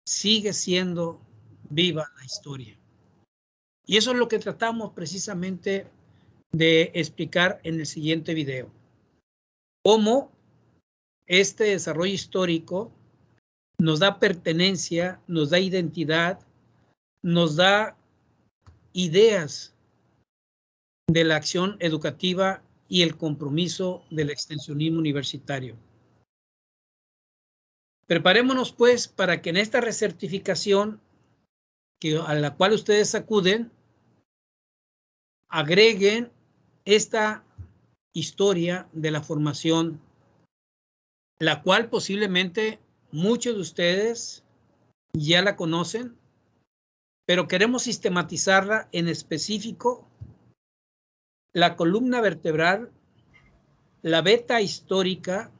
sigue siendo viva la historia. Y eso es lo que tratamos precisamente de explicar en el siguiente video. Cómo este desarrollo histórico nos da pertenencia, nos da identidad, nos da ideas de la acción educativa y el compromiso del extensionismo universitario. Preparémonos, pues, para que en esta recertificación a la cual ustedes acuden, agreguen esta historia de la formación, la cual posiblemente muchos de ustedes ya la conocen, pero queremos sistematizarla en específico, la columna vertebral, la beta histórica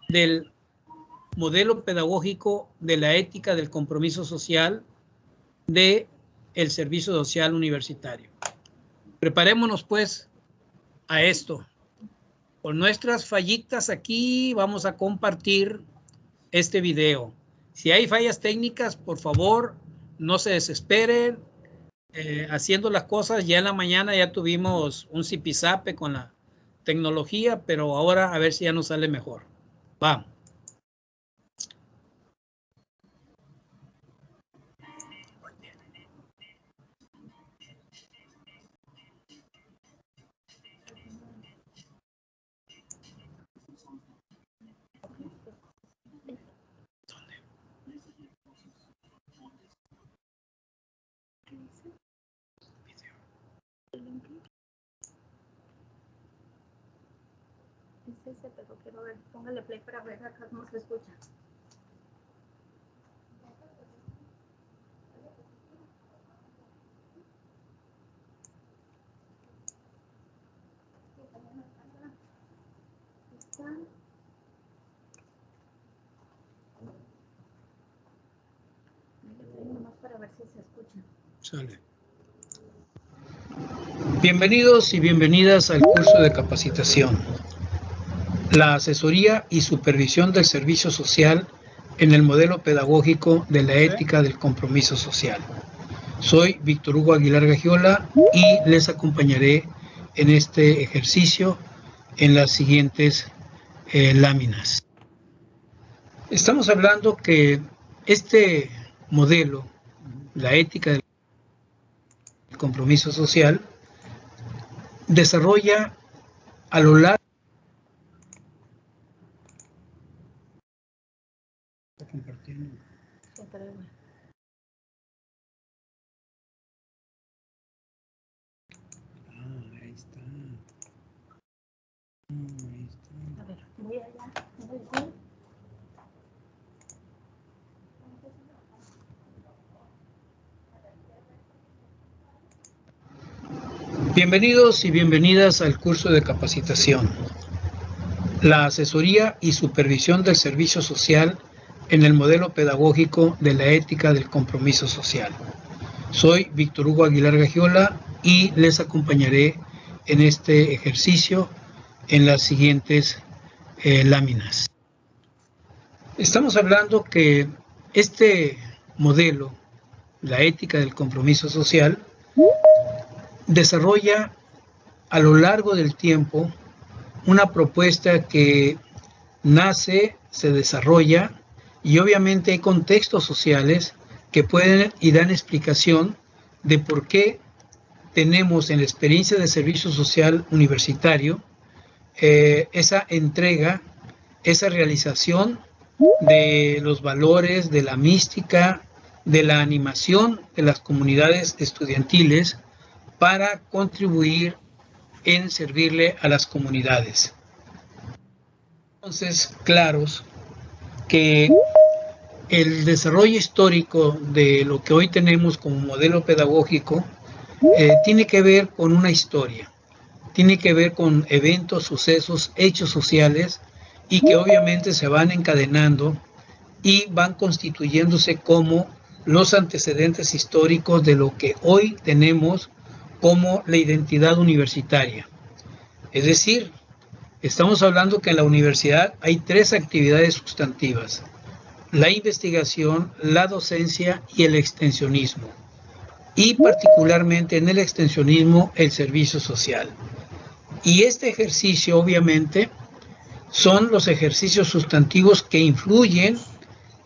del modelo pedagógico de la ética del compromiso social del servicio social universitario. Preparémonos, pues, a esto. Con nuestras fallitas aquí vamos a compartir este video. Si hay fallas técnicas, por favor, no se desesperen. Haciendo las cosas, ya en la mañana ya tuvimos un zipizape con la tecnología, pero ahora a ver si ya nos sale mejor. Vamos. Es ese, pero quiero ver, póngale play para ver acá cómo se escucha. Para ver si se escucha. Sale. Bienvenidos y bienvenidas al curso de capacitación. La asesoría y supervisión del servicio social en el modelo pedagógico de la ética del compromiso social. Soy Víctor Hugo Aguilar Gagiola y les acompañaré en este ejercicio en las siguientes láminas. Estamos hablando que este modelo, la ética del compromiso social, desarrolla a lo largo A ver, voy allá. Bienvenidos y bienvenidas al curso de capacitación. La asesoría y supervisión del servicio social en el modelo pedagógico de la ética del compromiso social. Soy Víctor Hugo Aguilar Gagiola y les acompañaré en este ejercicio en las siguientes láminas. Estamos hablando que este modelo, la ética del compromiso social, desarrolla a lo largo del tiempo una propuesta que nace, se desarrolla y obviamente hay contextos sociales que pueden y dan explicación de por qué tenemos en la experiencia de servicio social universitario esa entrega, esa realización de los valores, de la mística, de la animación de las comunidades estudiantiles para contribuir en servirle a las comunidades. Entonces, claros que el desarrollo histórico de lo que hoy tenemos como modelo pedagógico tiene que ver con una historia, tiene que ver con eventos, sucesos, hechos sociales y que obviamente se van encadenando y van constituyéndose como los antecedentes históricos de lo que hoy tenemos como la identidad universitaria. Es decir, estamos hablando que en la universidad hay tres actividades sustantivas. la investigación, la docencia y el extensionismo. Y particularmente en el extensionismo, el servicio social. Y este ejercicio, obviamente, son los ejercicios sustantivos que influyen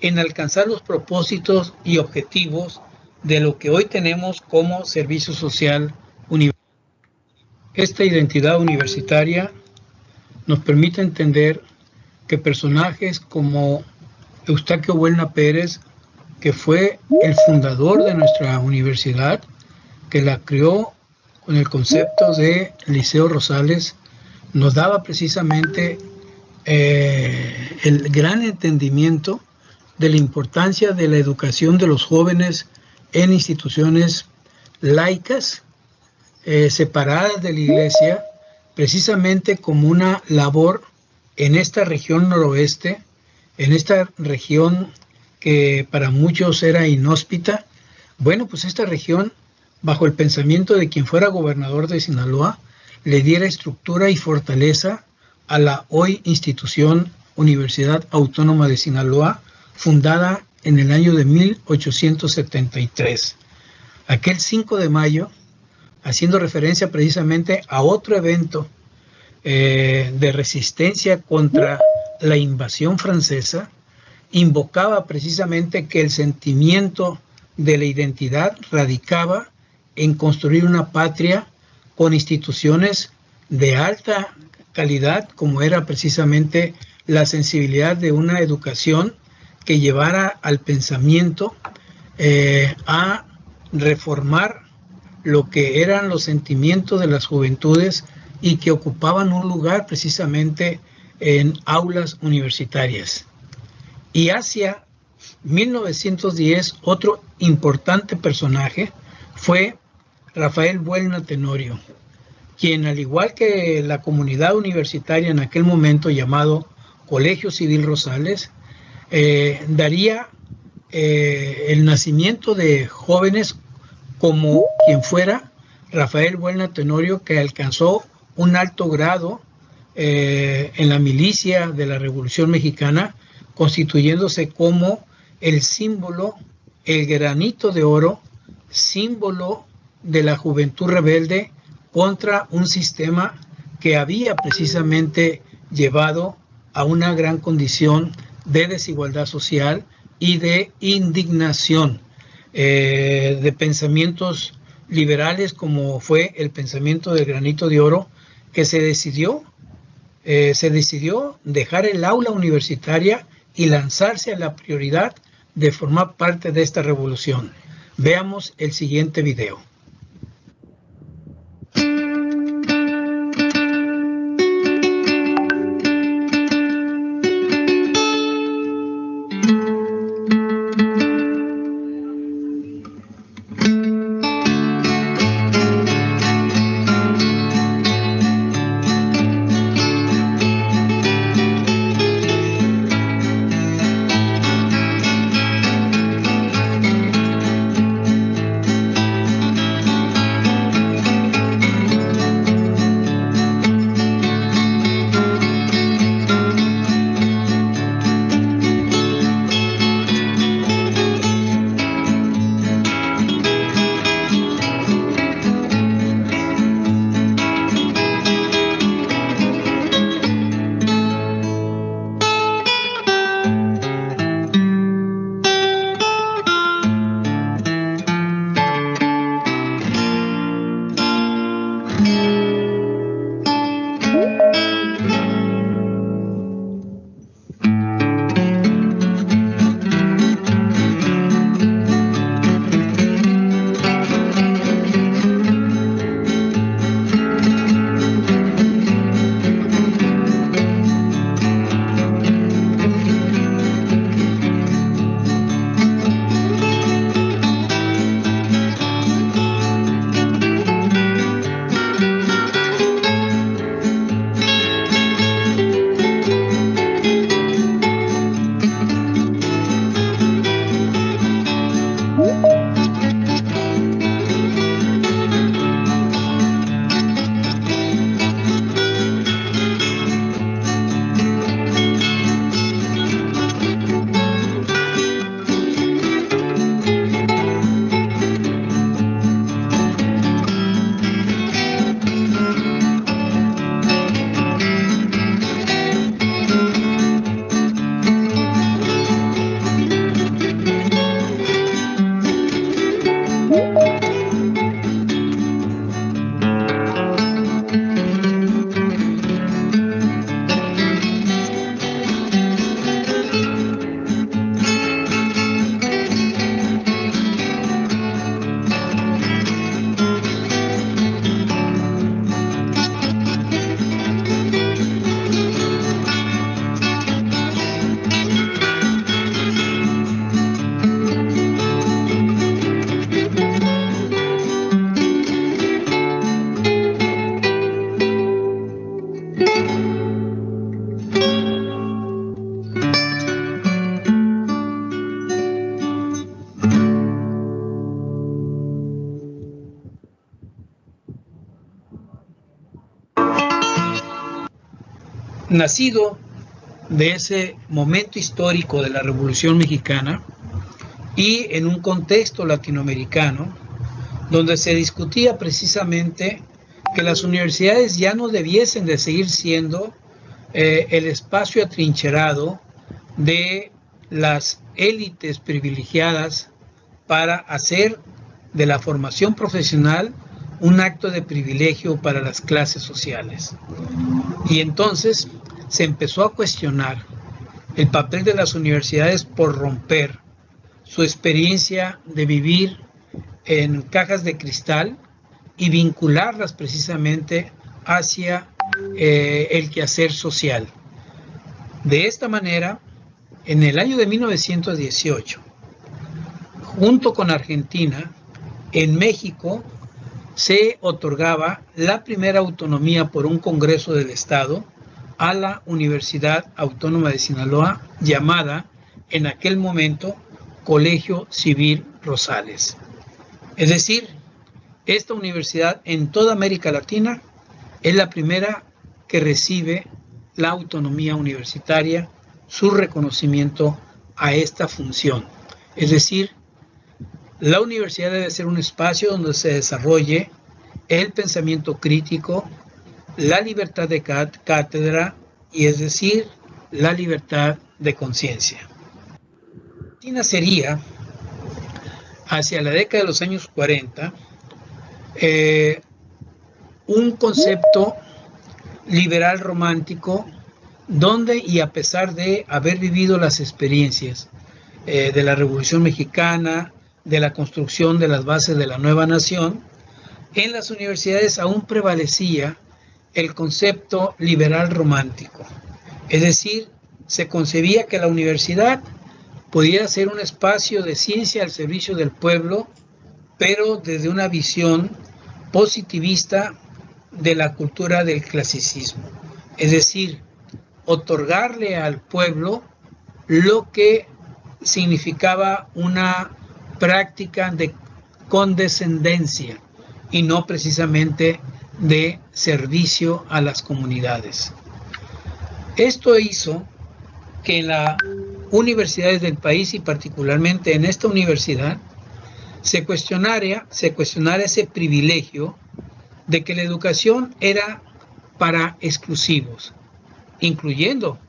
en alcanzar los propósitos y objetivos de lo que hoy tenemos como servicio social universitario. Esta identidad universitaria nos permite entender que personajes como Eustaquio Buelna Pérez, que fue el fundador de nuestra universidad, que la creó con el concepto de Liceo Rosales, nos daba precisamente el gran entendimiento de la importancia de la educación de los jóvenes en instituciones laicas, separadas de la iglesia, precisamente como una labor en esta región noroeste, en esta región que para muchos era inhóspita. Bueno, pues esta región, bajo el pensamiento de quien fuera gobernador de Sinaloa, le diera estructura y fortaleza a la hoy institución Universidad Autónoma de Sinaloa, fundada en el año de 1873. Aquel 5 de mayo, haciendo referencia precisamente a otro evento de resistencia contra la invasión francesa, invocaba precisamente que el sentimiento de la identidad radicaba en construir una patria con instituciones de alta calidad, como era precisamente la sensibilidad de una educación que llevara al pensamiento a reformar lo que eran los sentimientos de las juventudes y que ocupaban un lugar precisamente en aulas universitarias. Y hacia 1910, otro importante personaje fue Rafael Buelna Tenorio, quien, al igual que la comunidad universitaria en aquel momento llamado Colegio Civil Rosales, daría el nacimiento de jóvenes como quien fuera Rafael Buelna Tenorio, que alcanzó un alto grado en la milicia de la Revolución Mexicana, constituyéndose como el símbolo, el granito de oro, símbolo de la juventud rebelde contra un sistema que había precisamente llevado a una gran condición de desigualdad social y de indignación, de pensamientos liberales como fue el pensamiento del granito de oro, que se decidió dejar el aula universitaria y lanzarse a la prioridad de formar parte de esta revolución. Veamos el siguiente video. nacido de ese momento histórico de la Revolución Mexicana y en un contexto latinoamericano donde se discutía precisamente que las universidades ya no debiesen de seguir siendo el espacio atrincherado de las élites privilegiadas para hacer de la formación profesional un acto de privilegio para las clases sociales. Y entonces se empezó a cuestionar el papel de las universidades por romper su experiencia de vivir en cajas de cristal y vincularlas precisamente hacia el quehacer social. De esta manera, en el año de 1918, junto con Argentina, en México se otorgaba la primera autonomía por un Congreso del Estado a la Universidad Autónoma de Sinaloa, llamada en aquel momento Colegio Civil Rosales. Es decir, esta universidad en toda América Latina es la primera que recibe la autonomía universitaria, su reconocimiento a esta función. Es decir, la universidad debe ser un espacio donde se desarrolle el pensamiento crítico, la libertad de cátedra y es decir, la libertad de conciencia. Argentina sería, hacia la década de los años 40, un concepto liberal romántico donde, y a pesar de haber vivido las experiencias de la Revolución Mexicana, de la construcción de las bases de la nueva nación, en las universidades aún prevalecía el concepto liberal romántico. Es decir, se concebía que la universidad podía ser un espacio de ciencia al servicio del pueblo, pero desde una visión positivista de la cultura del clasicismo. Es decir, otorgarle al pueblo lo que significaba una práctica de condescendencia y no precisamente de servicio a las comunidades. Esto hizo que en las universidades del país y particularmente en esta universidad se cuestionara ese privilegio de que la educación era para exclusivos, incluyendo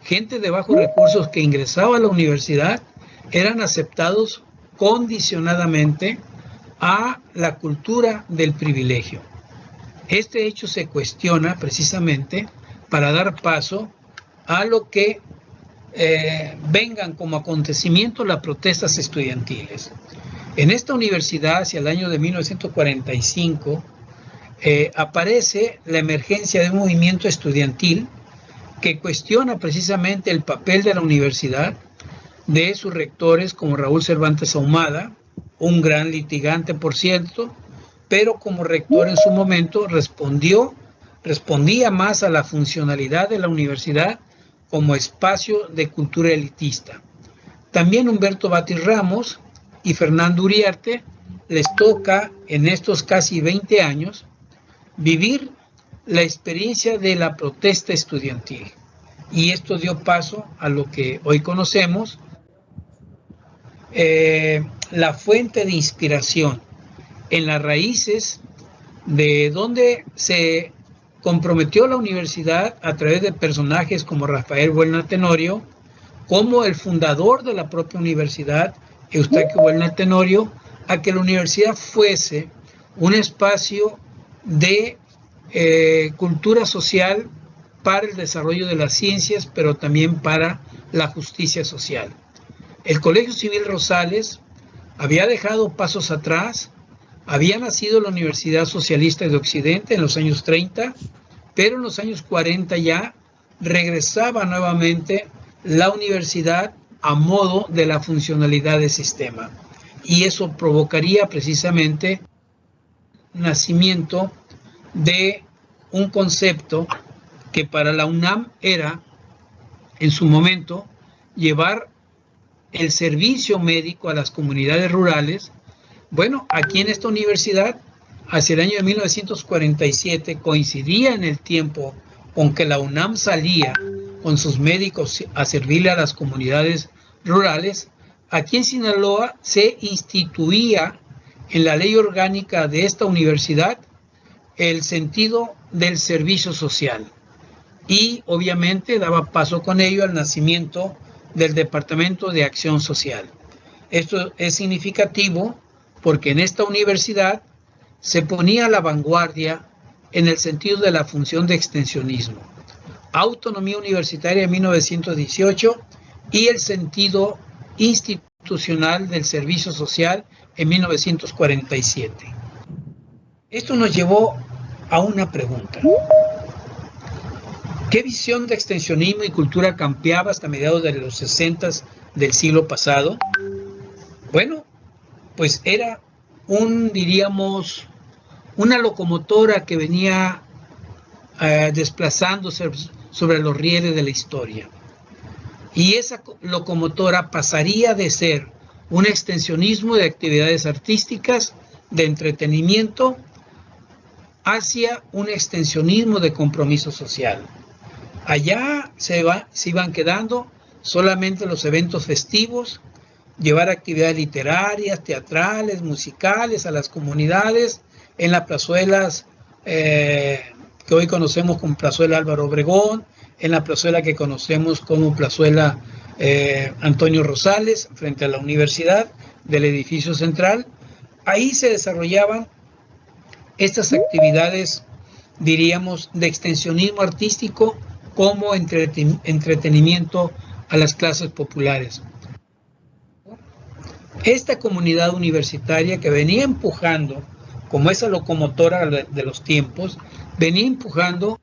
gente de bajos recursos que ingresaba a la universidad, eran aceptados condicionadamente a la cultura del privilegio. Este hecho se cuestiona precisamente para dar paso a lo que vengan como acontecimiento las protestas estudiantiles. En esta universidad, hacia el año de 1945, aparece la emergencia de un movimiento estudiantil que cuestiona precisamente el papel de la universidad, de sus rectores como Raúl Cervantes Ahumada, un gran litigante, por cierto, pero como rector en su momento respondía más a la funcionalidad de la universidad como espacio de cultura elitista. También Humberto Batis Ramos y Fernando Uriarte les toca en estos casi 20 años vivir la experiencia de la protesta estudiantil. Y esto dio paso a lo que hoy conocemos, la fuente de inspiración en las raíces de donde se comprometió la universidad a través de personajes como Rafael Buelna Tenorio, como el fundador de la propia universidad, Eustaquio Buelna Tenorio, a que la universidad fuese un espacio de cultura social para el desarrollo de las ciencias, pero también para la justicia social. El Colegio Civil Rosales había dejado pasos atrás, había nacido la Universidad Socialista de Occidente en los años 30, pero en los años 40 ya regresaba nuevamente la universidad a modo de la funcionalidad del sistema. Y eso provocaría precisamente el nacimiento de un concepto que para la UNAM era, en su momento, llevar el servicio médico a las comunidades rurales. Bueno, aquí en esta universidad, hacia el año de 1947, coincidía en el tiempo con que la UNAM salía con sus médicos a servirle a las comunidades rurales, aquí en Sinaloa se instituía en la ley orgánica de esta universidad el sentido del servicio social y obviamente daba paso con ello al nacimiento del Departamento de Acción Social. Esto es significativo porque en esta universidad se ponía a la vanguardia en el sentido de la función de extensionismo, autonomía universitaria en 1918 y el sentido institucional del servicio social en 1947. Esto nos llevó a una pregunta. ¿Qué visión de extensionismo y cultura campeaba hasta mediados de los 60 del siglo pasado? Bueno, pues era diríamos, una locomotora que venía desplazándose sobre los rieles de la historia. Y esa locomotora pasaría de ser un extensionismo de actividades artísticas, de entretenimiento, hacia un extensionismo de compromiso social. Allá se iban quedando solamente los eventos festivos, llevar actividades literarias, teatrales, musicales a las comunidades, en las plazuelas que hoy conocemos como Plazuela Álvaro Obregón, en la plazuela que conocemos como Plazuela Antonio Rosales, frente a la universidad del edificio central. Ahí se desarrollaban estas actividades, diríamos, de extensionismo artístico como entretenimiento a las clases populares. Esta comunidad universitaria que venía empujando, como esa locomotora de los tiempos, venía empujando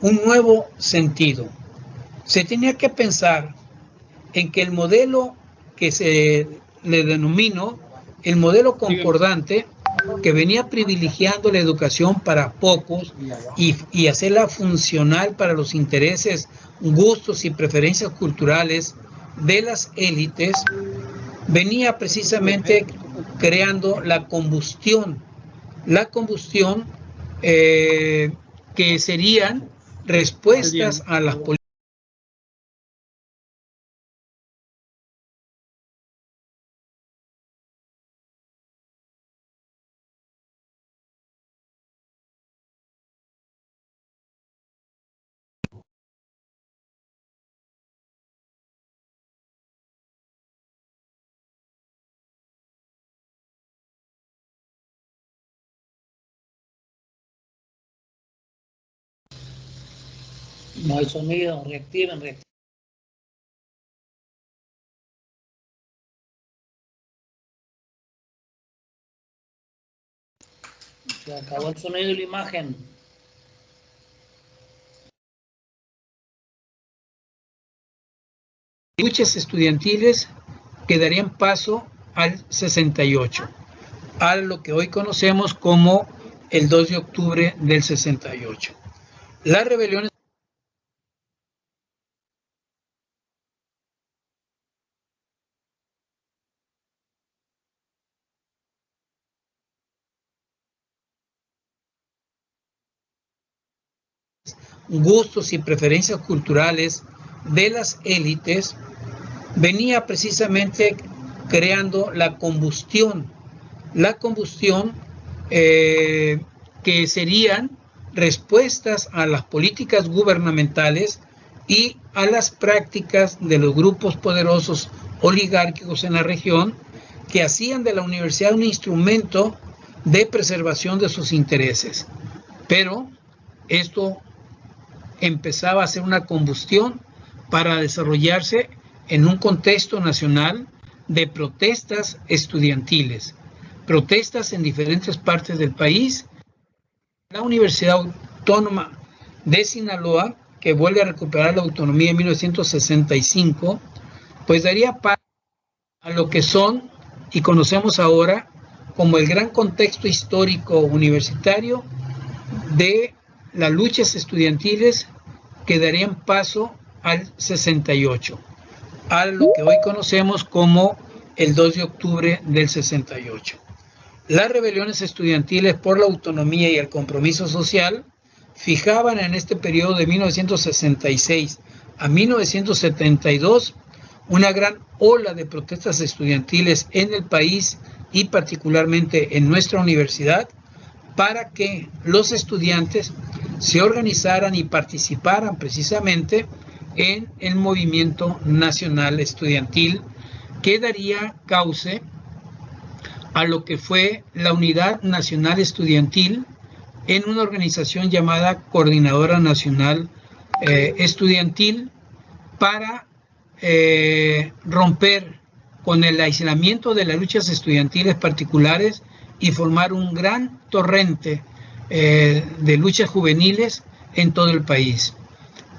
un nuevo sentido. Se tenía que pensar en que el modelo que se le denominó el modelo concordante, que venía privilegiando la educación para pocos y hacerla funcional para los intereses, gustos y preferencias culturales de las élites, venía precisamente creando la combustión que serían respuestas a las políticas. No hay sonido, reactiven. Se acabó el sonido y la imagen. Luchas estudiantiles que darían paso al 68, a lo que hoy conocemos como el 2 de octubre del 68. Las rebeliones gustos y preferencias culturales de las élites venía precisamente creando la combustión que serían respuestas a las políticas gubernamentales y a las prácticas de los grupos poderosos oligárquicos en la región que hacían de la universidad un instrumento de preservación de sus intereses. Pero esto empezaba a ser una combustión para desarrollarse en un contexto nacional de protestas estudiantiles, protestas en diferentes partes del país. La Universidad Autónoma de Sinaloa, que vuelve a recuperar la autonomía en 1965, pues daría paso a lo que son y conocemos ahora como el gran contexto histórico universitario de las luchas estudiantiles que darían paso al 68, a lo que hoy conocemos como el 2 de octubre del 68. Las rebeliones estudiantiles por la autonomía y el compromiso social fijaban en este periodo de 1966 a 1972 una gran ola de protestas estudiantiles en el país y particularmente en nuestra universidad, para que los estudiantes se organizaran y participaran precisamente en el movimiento nacional estudiantil que daría cauce a lo que fue la Unidad Nacional Estudiantil en una organización llamada Coordinadora Nacional Estudiantil, para romper con el aislamiento de las luchas estudiantiles particulares y formar un gran torrente de luchas juveniles en todo el país.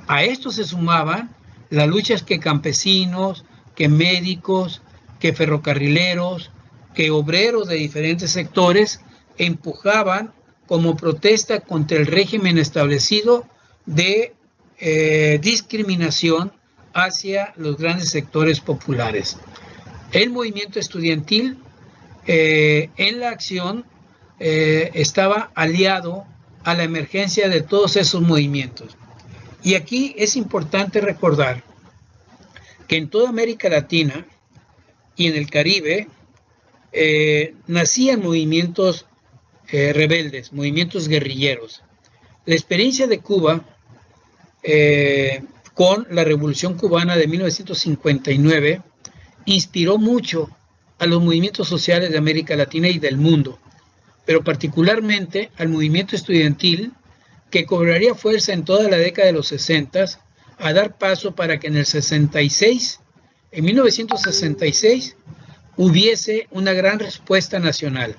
A esto se sumaban las luchas que campesinos, que médicos, que ferrocarrileros, que obreros de diferentes sectores empujaban como protesta contra el régimen establecido de discriminación hacia los grandes sectores populares. El movimiento estudiantil en la acción estaba aliado a la emergencia de todos esos movimientos. Y aquí es importante recordar que en toda América Latina y en el Caribe nacían movimientos rebeldes, movimientos guerrilleros. La experiencia de Cuba con la Revolución Cubana de 1959 inspiró mucho a los movimientos sociales de América Latina y del mundo, pero particularmente al movimiento estudiantil, que cobraría fuerza en toda la década de los 60, a dar paso para que en el 66, en 1966, hubiese una gran respuesta nacional.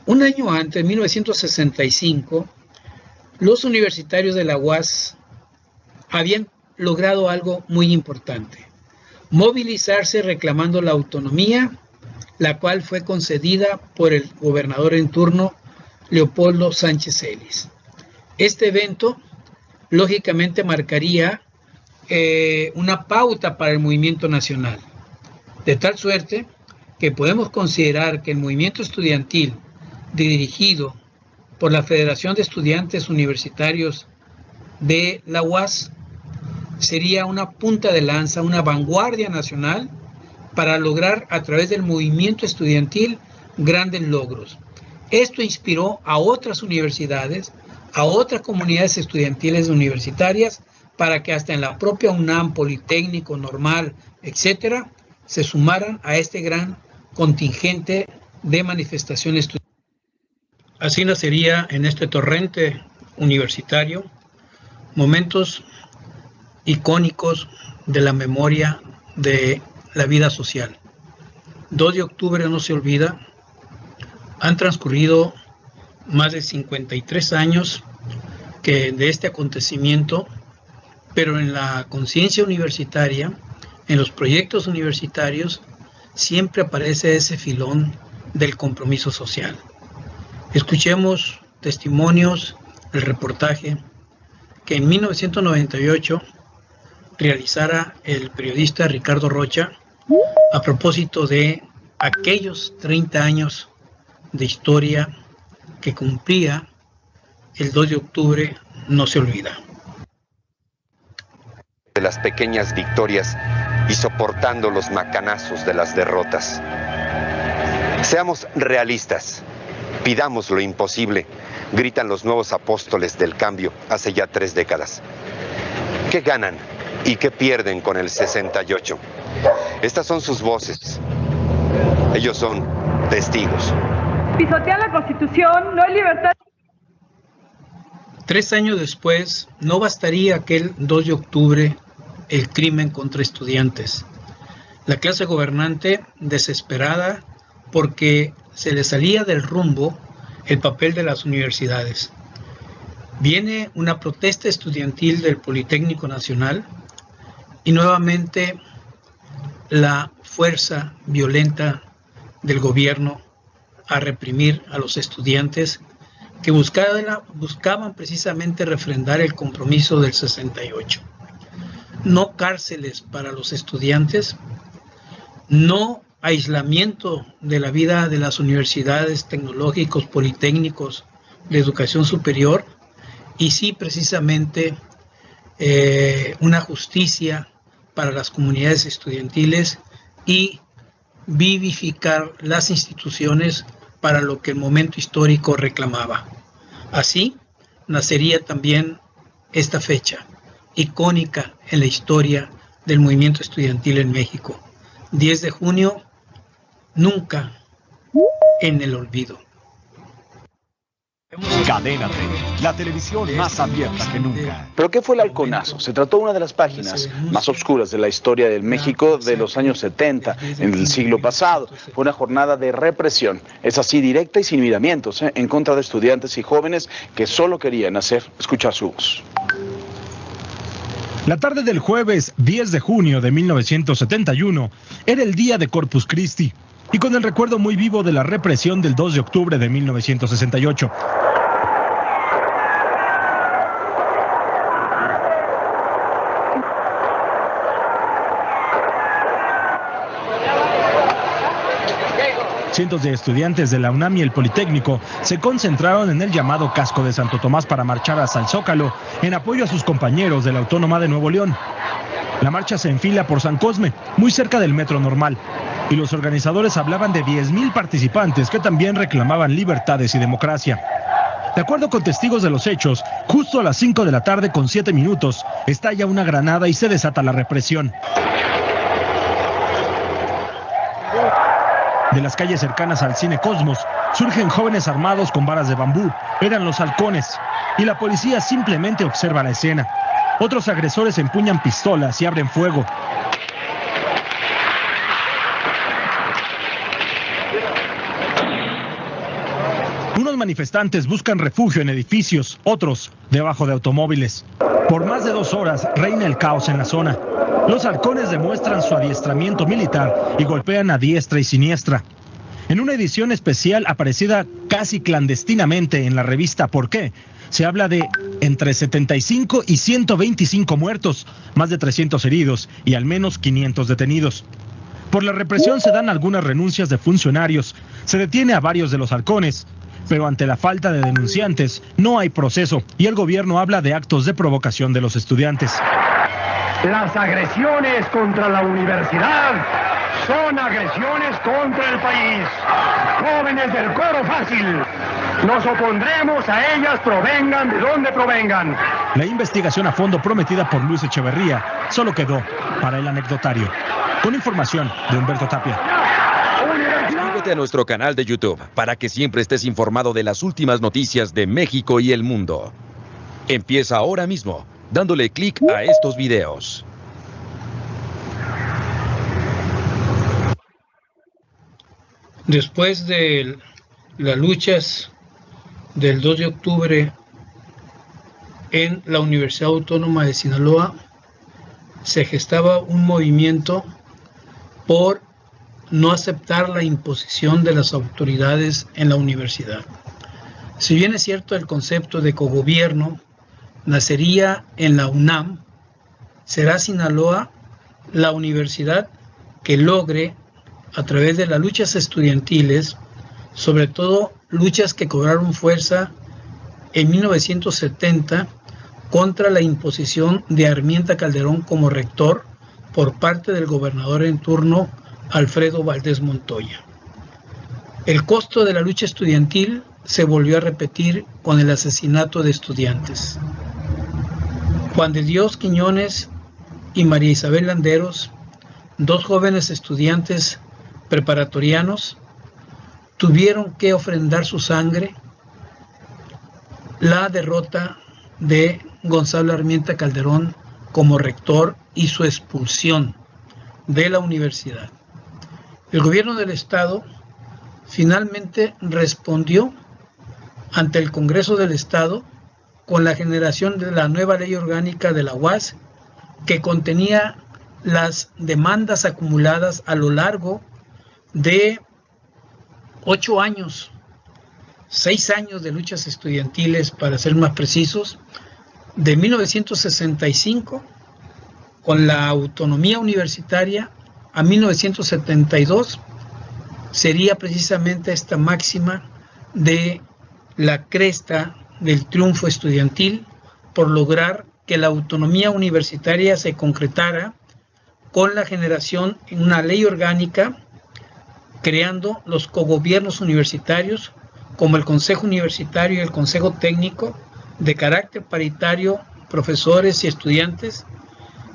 Un año antes, en 1965, los universitarios de la UAS habían logrado algo muy importante: movilizarse reclamando la autonomía, la cual fue concedida por el gobernador en turno, Leopoldo Sánchez Elis. Este evento, lógicamente, marcaría una pauta para el movimiento nacional, de tal suerte que podemos considerar que el movimiento estudiantil dirigido por la Federación de Estudiantes Universitarios de la UAS sería una punta de lanza, una vanguardia nacional para lograr a través del movimiento estudiantil grandes logros. Esto inspiró a otras universidades, a otras comunidades estudiantiles universitarias, para que hasta en la propia UNAM, Politécnico, Normal, etcétera, se sumaran a este gran contingente de manifestación estudiantil. Así nacería en este torrente universitario momentos icónicos de la memoria de la vida social. 2 de octubre no se olvida. Han transcurrido más de 53 años de este acontecimiento, pero en la conciencia universitaria, en los proyectos universitarios, siempre aparece ese filón del compromiso social. Escuchemos testimonios, el reportaje que en 1998 realizara el periodista Ricardo Rocha a propósito de aquellos 30 años de historia que cumplía el 2 de octubre no se olvida. De las pequeñas victorias y soportando los macanazos de las derrotas. Seamos realistas, pidamos lo imposible, gritan los nuevos apóstoles del cambio hace ya 3 décadas. ¿Qué ganan y qué pierden con el 68? Estas son sus voces. Ellos son testigos. Pisotear la Constitución, no hay libertad. 3 años después, no bastaría aquel 2 de octubre el crimen contra estudiantes. La clase gobernante, desesperada porque se le salía del rumbo el papel de las universidades. Viene una protesta estudiantil del Politécnico Nacional y nuevamente la fuerza violenta del gobierno a reprimir a los estudiantes que buscaban precisamente refrendar el compromiso del 68. No cárceles para los estudiantes, no aislamiento de la vida de las universidades, tecnológicos, politécnicos, de educación superior, y sí precisamente una justicia para las comunidades estudiantiles y vivificar las instituciones para lo que el momento histórico reclamaba. Así nacería también esta fecha, icónica en la historia del movimiento estudiantil en México. 10 de junio, nunca en el olvido. Cadena T, la televisión más abierta que nunca. ¿Pero qué fue el halconazo? Se trató de una de las páginas más oscuras de la historia del México de los años 70, en el siglo pasado. Fue una jornada de represión, es así, directa y sin miramientos, en contra de estudiantes y jóvenes que solo querían escuchar su voz. La tarde del jueves 10 de junio de 1971 era el día de Corpus Christi, y con el recuerdo muy vivo de la represión del 2 de octubre de 1968. Cientos de estudiantes de la UNAM y el Politécnico se concentraron en el llamado Casco de Santo Tomás para marchar hasta el Zócalo en apoyo a sus compañeros de la Autónoma de Nuevo León. La marcha se enfila por San Cosme, muy cerca del Metro Normal, y los organizadores hablaban de 10,000 participantes que también reclamaban libertades y democracia. De acuerdo con testigos de los hechos, justo a las 5 de la tarde con 7 minutos, estalla una granada y se desata la represión. De las calles cercanas al Cine Cosmos, surgen jóvenes armados con varas de bambú, eran los halcones, y la policía simplemente observa la escena. Otros agresores empuñan pistolas y abren fuego. Unos manifestantes buscan refugio en edificios, otros debajo de automóviles. Por más de 2 horas reina el caos en la zona. Los halcones demuestran su adiestramiento militar y golpean a diestra y siniestra. En una edición especial aparecida casi clandestinamente en la revista ¿Por qué?, se habla de entre 75 y 125 muertos, más de 300 heridos y al menos 500 detenidos. Por la represión se dan algunas renuncias de funcionarios, se detiene a varios de los halcones, pero ante la falta de denunciantes no hay proceso y el gobierno habla de actos de provocación de los estudiantes. Las agresiones contra la universidad son agresiones contra el país. Jóvenes del coro fácil, nos opondremos a ellas, provengan de donde provengan. La investigación a fondo prometida por Luis Echeverría solo quedó para el anecdotario. Con información de Humberto Tapia. Suscríbete a nuestro canal de YouTube para que siempre estés informado de las últimas noticias de México y el mundo. Empieza ahora mismo, dándole clic a estos videos. Después de las luchas del 2 de octubre en la Universidad Autónoma de Sinaloa, se gestaba un movimiento por no aceptar la imposición de las autoridades en la universidad. Si bien es cierto el concepto de cogobierno nacería en la UNAM, será Sinaloa la universidad que logre, a través de las luchas estudiantiles, sobre todo luchas que cobraron fuerza en 1970 contra la imposición de Armienta Calderón como rector por parte del gobernador en turno, Alfredo Valdés Montoya. El costo de la lucha estudiantil se volvió a repetir con el asesinato de estudiantes. Juan de Dios Quiñones y María Isabel Landeros, 2 jóvenes estudiantes preparatorianos, tuvieron que ofrendar su sangre la derrota de Gonzalo Armienta Calderón como rector y su expulsión de la universidad. El gobierno del estado finalmente respondió ante el Congreso del Estado con la generación de la nueva ley orgánica de la UAS, que contenía las demandas acumuladas a lo largo de 8 años, 6 años de luchas estudiantiles, para ser más precisos, de 1965 con la autonomía universitaria a 1972, sería precisamente esta máxima de la cresta del triunfo estudiantil por lograr que la autonomía universitaria se concretara con la generación en una ley orgánica, creando los cogobiernos universitarios como el Consejo Universitario y el Consejo Técnico de carácter paritario, profesores y estudiantes,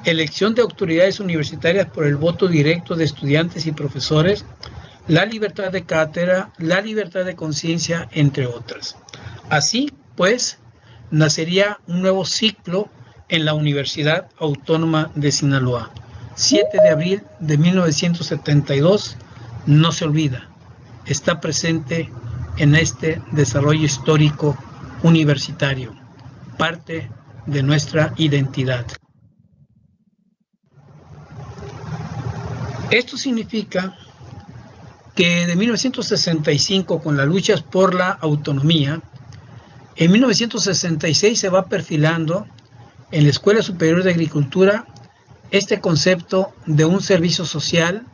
elección de autoridades universitarias por el voto directo de estudiantes y profesores, la libertad de cátedra, la libertad de conciencia, entre otras. Así, pues, nacería un nuevo ciclo en la Universidad Autónoma de Sinaloa. 7 de abril de 1972, no se olvida, está presente en este desarrollo histórico universitario, parte de nuestra identidad. Esto significa que de 1965, con las luchas por la autonomía, en 1966 se va perfilando en la Escuela Superior de Agricultura este concepto de un servicio social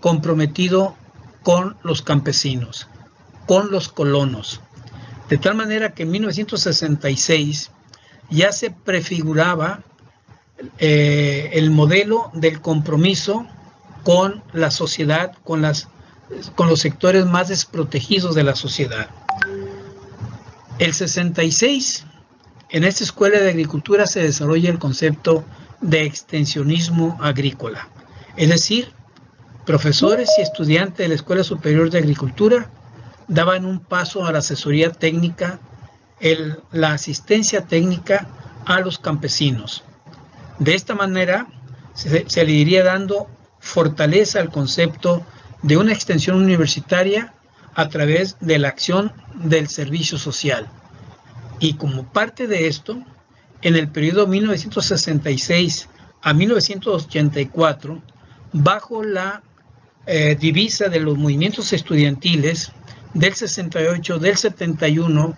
comprometido con los campesinos, con los colonos. De tal manera que en 1966 ya se prefiguraba el modelo del compromiso con la sociedad, con los sectores más desprotegidos de la sociedad. El 66, en esta Escuela de Agricultura se desarrolla el concepto de extensionismo agrícola, es decir, profesores y estudiantes de la Escuela Superior de Agricultura daban un paso a la asesoría técnica, la asistencia técnica a los campesinos. De esta manera se le iría dando fortaleza al concepto de una extensión universitaria a través de la acción del servicio social. Y como parte de esto, en el periodo 1966 a 1984, bajo la divisa de los movimientos estudiantiles del 68, del 71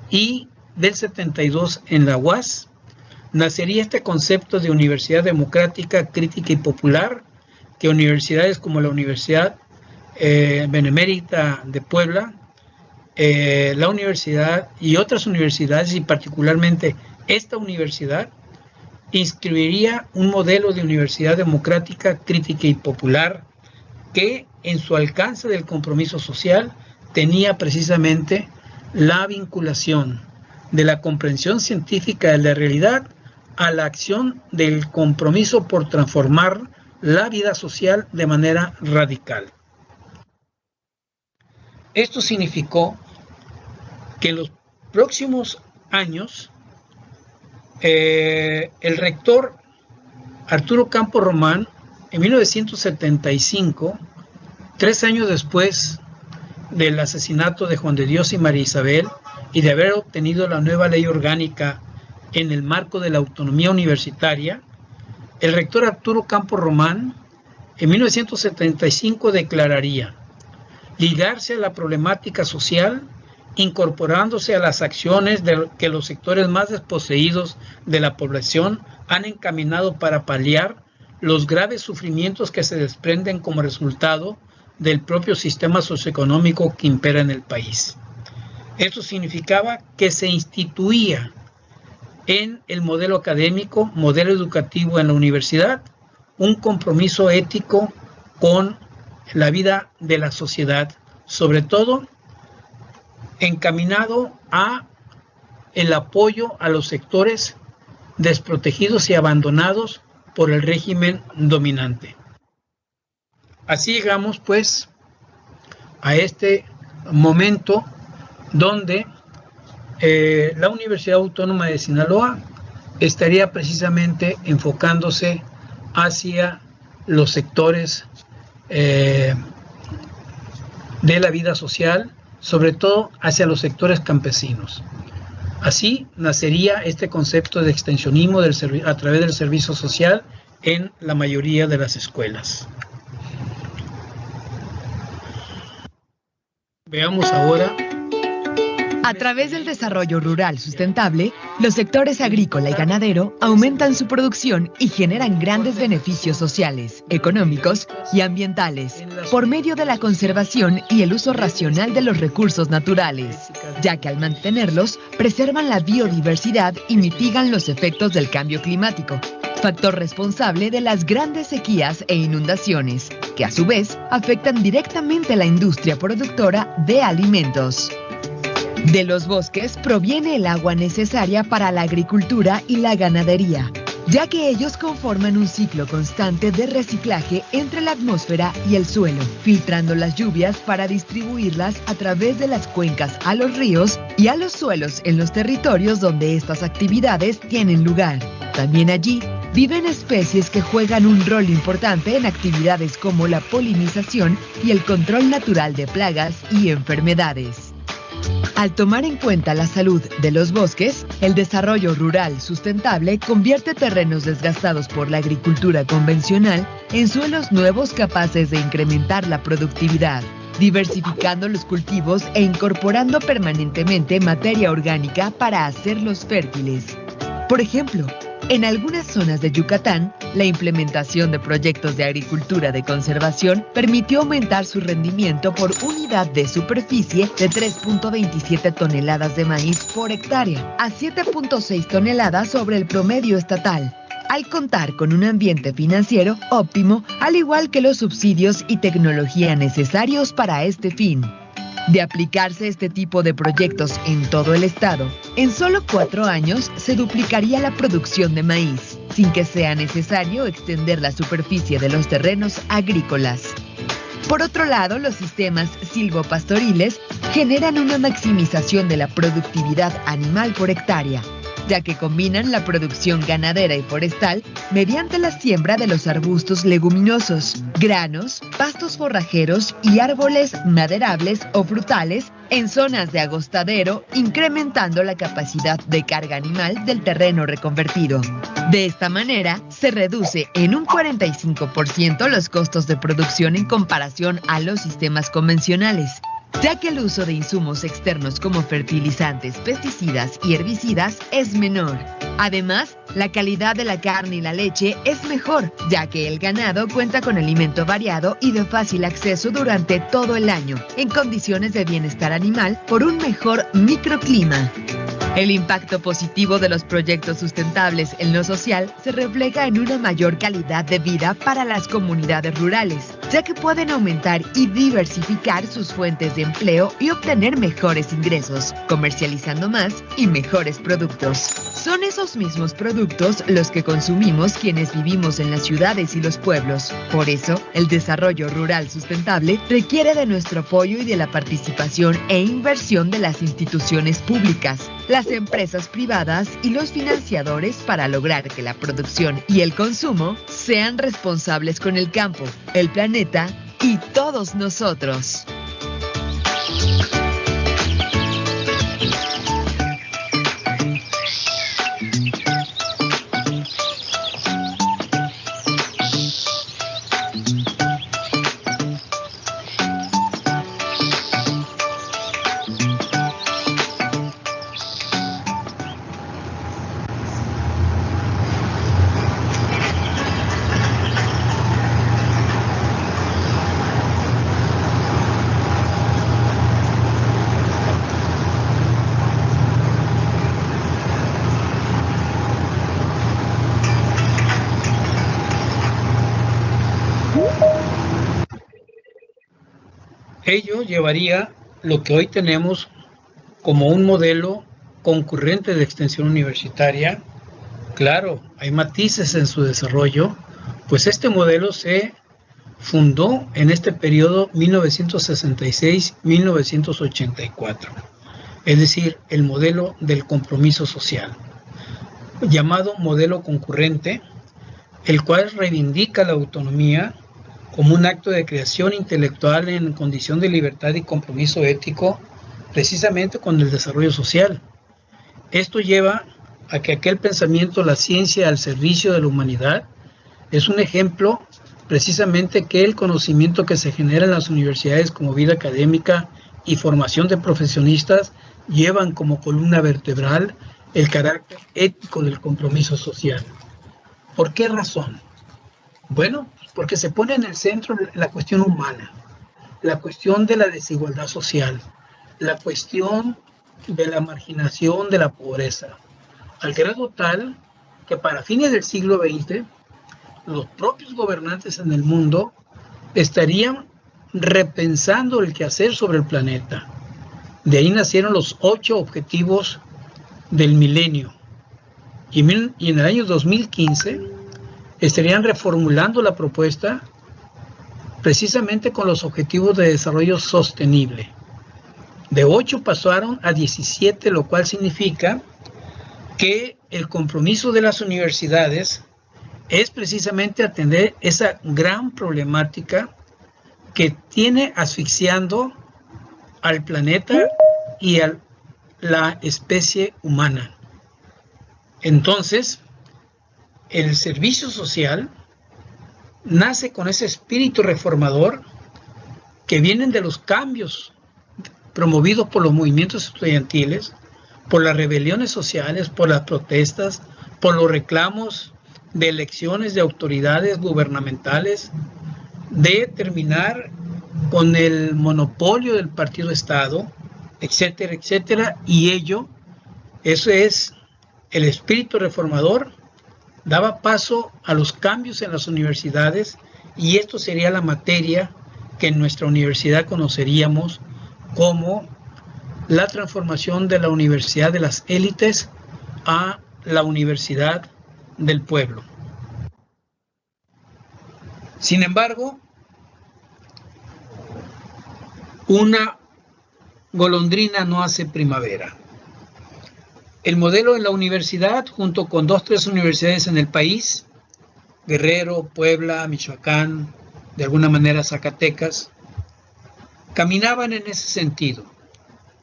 y del 72 en la UAS, nacería este concepto de universidad democrática, crítica y popular, que universidades como la Universidad Benemérita de Puebla, la universidad y otras universidades, y particularmente esta universidad, inscribiría un modelo de universidad democrática, crítica y popular que en su alcance del compromiso social tenía precisamente la vinculación de la comprensión científica de la realidad a la acción del compromiso por transformar la vida social de manera radical. Esto significó que en los próximos años el rector Arturo Campo Román, en 1975, 3 años después del asesinato de Juan de Dios y María Isabel y de haber obtenido la nueva ley orgánica en el marco de la autonomía universitaria, el rector Arturo Campo Román en 1975 declararía ligarse a la problemática social, incorporándose a las acciones que los sectores más desposeídos de la población han encaminado para paliar los graves sufrimientos que se desprenden como resultado del propio sistema socioeconómico que impera en el país. Esto significaba que se instituía en el modelo académico, modelo educativo en la universidad, un compromiso ético con la vida de la sociedad, sobre todo encaminado a el apoyo a los sectores desprotegidos y abandonados por el régimen dominante. Así llegamos pues a este momento donde la Universidad Autónoma de Sinaloa estaría precisamente enfocándose hacia los sectores de la vida social, sobre todo hacia los sectores campesinos. Así nacería este concepto de extensionismo a través del servicio social en la mayoría de las escuelas. Veamos ahora A través del desarrollo rural sustentable, los sectores agrícola y ganadero aumentan su producción y generan grandes beneficios sociales, económicos y ambientales por medio de la conservación y el uso racional de los recursos naturales, ya que al mantenerlos preservan la biodiversidad y mitigan los efectos del cambio climático, factor responsable de las grandes sequías e inundaciones, que a su vez afectan directamente a la industria productora de alimentos. De los bosques proviene el agua necesaria para la agricultura y la ganadería, ya que ellos conforman un ciclo constante de reciclaje entre la atmósfera y el suelo, filtrando las lluvias para distribuirlas a través de las cuencas a los ríos y a los suelos en los territorios donde estas actividades tienen lugar. También allí viven especies que juegan un rol importante en actividades como la polinización y el control natural de plagas y enfermedades. Al tomar en cuenta la salud de los bosques, el desarrollo rural sustentable convierte terrenos desgastados por la agricultura convencional en suelos nuevos capaces de incrementar la productividad, diversificando los cultivos e incorporando permanentemente materia orgánica para hacerlos fértiles. Por ejemplo, en algunas zonas de Yucatán, la implementación de proyectos de agricultura de conservación permitió aumentar su rendimiento por unidad de superficie de 3.27 toneladas de maíz por hectárea a 7.6 toneladas sobre el promedio estatal, al contar con un ambiente financiero óptimo, al igual que los subsidios y tecnología necesarios para este fin. De aplicarse este tipo de proyectos en todo el estado, en solo 4 años se duplicaría la producción de maíz, sin que sea necesario extender la superficie de los terrenos agrícolas. Por otro lado, los sistemas silvopastoriles generan una maximización de la productividad animal por hectárea, ya que combinan la producción ganadera y forestal mediante la siembra de los arbustos leguminosos, granos, pastos forrajeros y árboles maderables o frutales en zonas de agostadero, incrementando la capacidad de carga animal del terreno reconvertido. De esta manera, se reduce en un 45% los costos de producción en comparación a los sistemas convencionales, ya que el uso de insumos externos como fertilizantes, pesticidas y herbicidas es menor. Además, la calidad de la carne y la leche es mejor, ya que el ganado cuenta con alimento variado y de fácil acceso durante todo el año, en condiciones de bienestar animal por un mejor microclima. El impacto positivo de los proyectos sustentables en lo social se refleja en una mayor calidad de vida para las comunidades rurales, ya que pueden aumentar y diversificar sus fuentes de empleo y obtener mejores ingresos, comercializando más y mejores productos. Son esos mismos productos los que consumimos quienes vivimos en las ciudades y los pueblos. Por eso, el desarrollo rural sustentable requiere de nuestro apoyo y de la participación e inversión de las instituciones públicas, las empresas privadas y los financiadores para lograr que la producción y el consumo sean responsables con el campo, el planeta y todos nosotros. Ello llevaría lo que hoy tenemos como un modelo concurrente de extensión universitaria. Claro, hay matices en su desarrollo, pues este modelo se fundó en este periodo 1966-1984, es decir, el modelo del compromiso social, llamado modelo concurrente, el cual reivindica la autonomía como un acto de creación intelectual en condición de libertad y compromiso ético, precisamente con el desarrollo social. Esto lleva a que aquel pensamiento, la ciencia al servicio de la humanidad, es un ejemplo precisamente que el conocimiento que se genera en las universidades como vida académica y formación de profesionistas llevan como columna vertebral el carácter ético del compromiso social. ¿Por qué razón? Bueno, porque se pone en el centro la cuestión humana, la cuestión de la desigualdad social, la cuestión de la marginación, de la pobreza, al grado tal que para fines del siglo XX, los propios gobernantes en el mundo estarían repensando el quehacer sobre el planeta. De ahí nacieron los 8 objetivos del milenio. Y en el año 2015 estarían reformulando la propuesta precisamente con los objetivos de desarrollo sostenible. De 8 pasaron a 17, lo cual significa que el compromiso de las universidades es precisamente atender esa gran problemática que tiene asfixiando al planeta y a la especie humana. Entonces, el servicio social nace con ese espíritu reformador que vienen de los cambios promovidos por los movimientos estudiantiles, por las rebeliones sociales, por las protestas, por los reclamos de elecciones de autoridades gubernamentales, de terminar con el monopolio del partido Estado, etcétera, etcétera. Y eso es el espíritu reformador, daba paso a los cambios en las universidades, y esto sería la materia que en nuestra universidad conoceríamos como la transformación de la universidad de las élites a la universidad del pueblo. Sin embargo, una golondrina no hace primavera. El modelo en la universidad, junto con 2 o 3 universidades en el país, Guerrero, Puebla, Michoacán, de alguna manera Zacatecas, caminaban en ese sentido.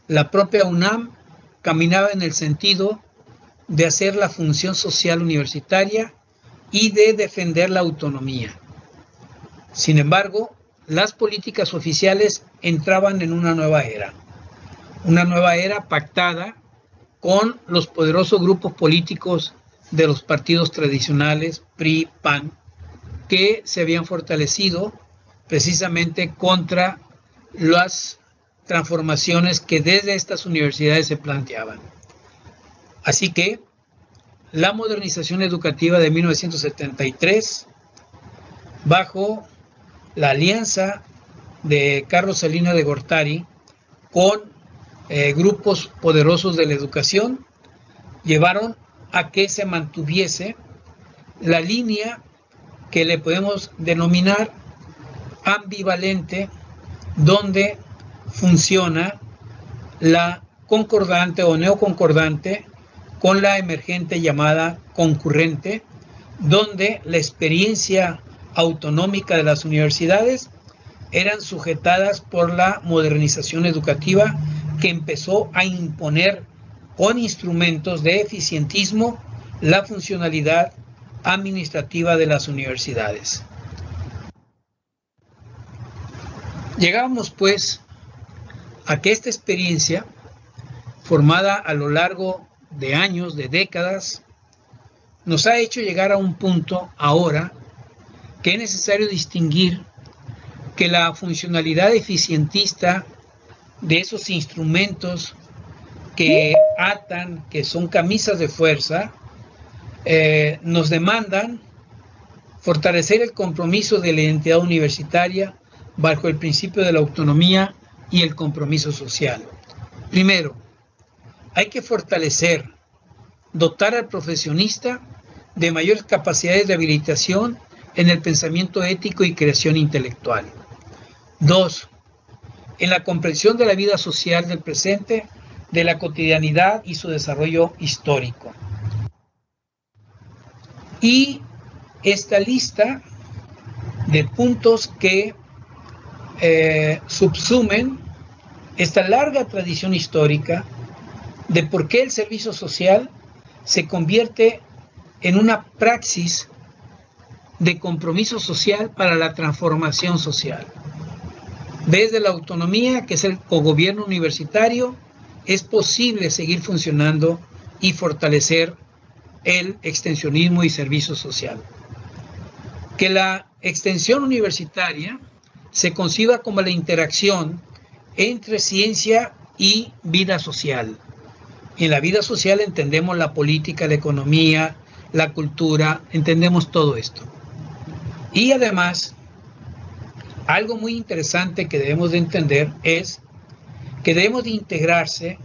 La propia UNAM caminaba en el sentido de hacer la función social universitaria y de defender la autonomía. Sin embargo, las políticas oficiales entraban en una nueva era pactada con los poderosos grupos políticos de los partidos tradicionales, PRI, PAN, que se habían fortalecido precisamente contra las transformaciones que desde estas universidades se planteaban. Así que la modernización educativa de 1973, bajo la alianza de Carlos Salinas de Gortari con grupos poderosos de la educación, llevaron a que se mantuviese la línea que le podemos denominar ambivalente, donde funciona la concordante o neoconcordante con la emergente llamada concurrente, donde la experiencia autonómica de las universidades eran sujetadas por la modernización educativa que empezó a imponer con instrumentos de eficientismo la funcionalidad administrativa de las universidades. Llegamos pues a que esta experiencia, formada a lo largo de años, de décadas, nos ha hecho llegar a un punto ahora que es necesario distinguir que la funcionalidad eficientista de esos instrumentos que atan, que son camisas de fuerza, nos demandan fortalecer el compromiso de la identidad universitaria bajo el principio de la autonomía y el compromiso social. Primero, hay que fortalecer, dotar al profesionista de mayores capacidades de habilitación en el pensamiento ético y creación intelectual. 2. En la comprensión de la vida social del presente, de la cotidianidad y su desarrollo histórico. Y esta lista de puntos que subsumen esta larga tradición histórica de por qué el servicio social se convierte en una praxis de compromiso social para la transformación social. Desde la autonomía, que es el cogobierno universitario, es posible seguir funcionando y fortalecer el extensionismo y servicio social. Que la extensión universitaria se conciba como la interacción entre ciencia y vida social. En la vida social entendemos la política, la economía, la cultura, entendemos todo esto. Y además, algo muy interesante que debemos de entender es que debemos de integrarse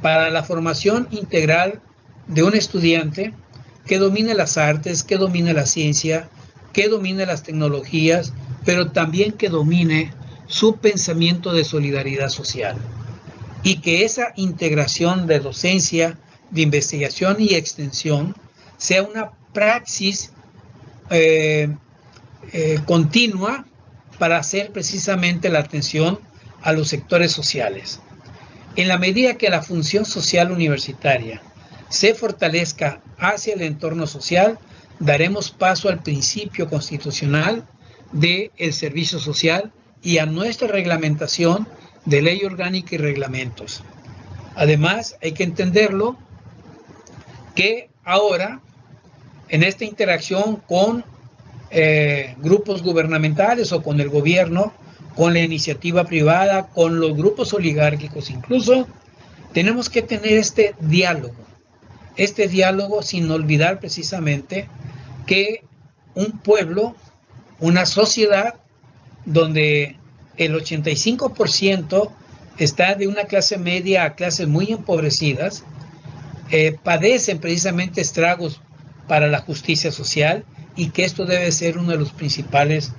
para la formación integral de un estudiante que domine las artes, que domine la ciencia, que domine las tecnologías, pero también que domine su pensamiento de solidaridad social. Y que esa integración de docencia, de investigación y extensión sea una praxis continua para hacer precisamente la atención a los sectores sociales. En la medida que la función social universitaria se fortalezca hacia el entorno social, daremos paso al principio constitucional del servicio social y a nuestra reglamentación de ley orgánica y reglamentos. Además, hay que entenderlo que ahora, en esta interacción con grupos gubernamentales o con el gobierno, con la iniciativa privada, con los grupos oligárquicos incluso, tenemos que tener este diálogo sin olvidar precisamente que un pueblo, una sociedad donde el 85% está de una clase media a clases muy empobrecidas, padecen precisamente estragos para la justicia social y que esto debe ser uno de los principales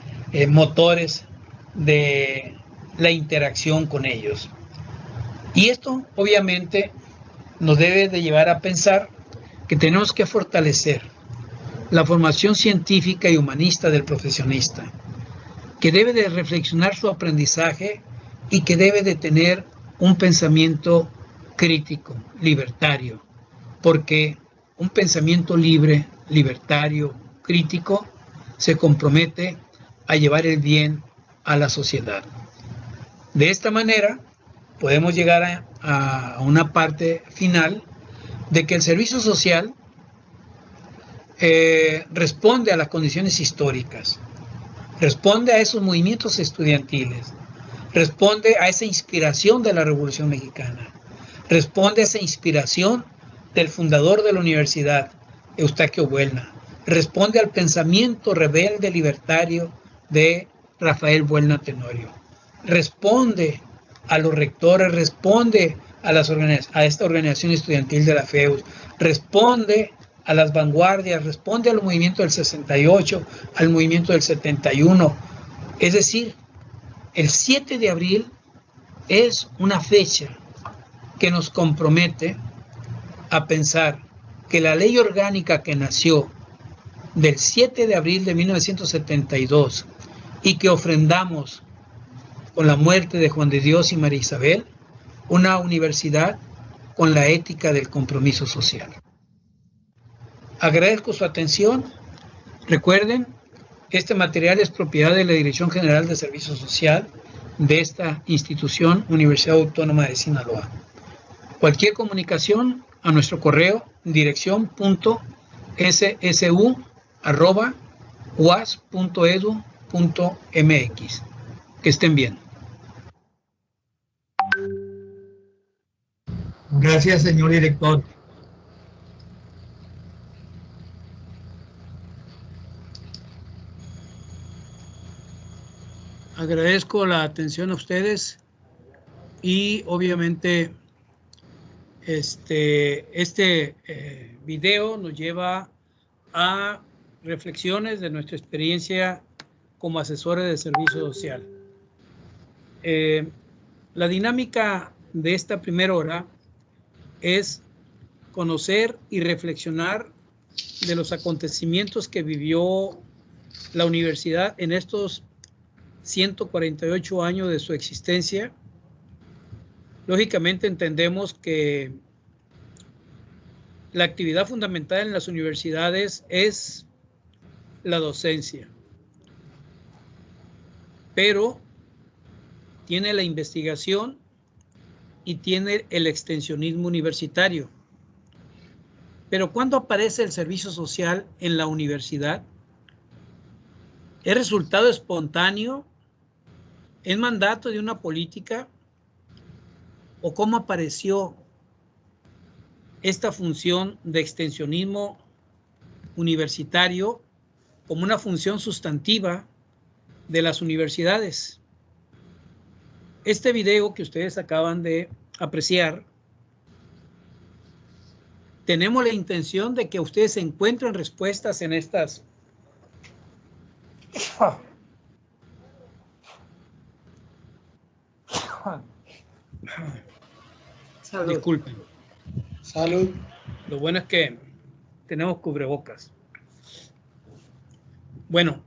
motores de la interacción con ellos. Y esto obviamente nos debe de llevar a pensar que tenemos que fortalecer la formación científica y humanista del profesionista, que debe de reflexionar su aprendizaje y que debe de tener un pensamiento crítico, libertario, porque un pensamiento libre, libertario, crítico, se compromete a llevar el bien a la sociedad. De esta manera, podemos llegar a una parte final de que el servicio social responde a las condiciones históricas, responde a esos movimientos estudiantiles, responde a esa inspiración de la Revolución Mexicana, responde a esa inspiración del fundador de la universidad, Eustaquio Buelna, responde al pensamiento rebelde libertario de Rafael Buelna Tenorio, responde a los rectores, responde a esta organización estudiantil de la FEUS, responde a las vanguardias, responde al movimiento del 68, al movimiento del 71. Es decir, el 7 de abril es una fecha que nos compromete a pensar que la ley orgánica que nació del 7 de abril de 1972 y que ofrendamos con la muerte de Juan de Dios y María Isabel, una universidad con la ética del compromiso social. Agradezco su atención. Recuerden, este material es propiedad de la Dirección General de Servicio Social de esta institución, Universidad Autónoma de Sinaloa. Cualquier comunicación a nuestro correo dirección.ssu@uas.edu.mx. Que estén bien. Gracias, señor director. Agradezco la atención a ustedes y obviamente este video nos lleva a reflexiones de nuestra experiencia como asesores de servicio social. La dinámica de esta primera hora es conocer y reflexionar de los acontecimientos que vivió la universidad en estos 148 años de su existencia. Lógicamente entendemos que la actividad fundamental en las universidades es la docencia, pero tiene la investigación y tiene el extensionismo universitario. Pero ¿cuándo aparece el servicio social en la universidad? ¿Es resultado espontáneo? ¿Es mandato de una política? ¿O cómo apareció esta función de extensionismo universitario como una función sustantiva de las universidades? Este video que ustedes acaban de apreciar, tenemos la intención de que ustedes encuentren respuestas en estas Salud. Disculpen. Salud. Lo bueno es que tenemos cubrebocas. Bueno,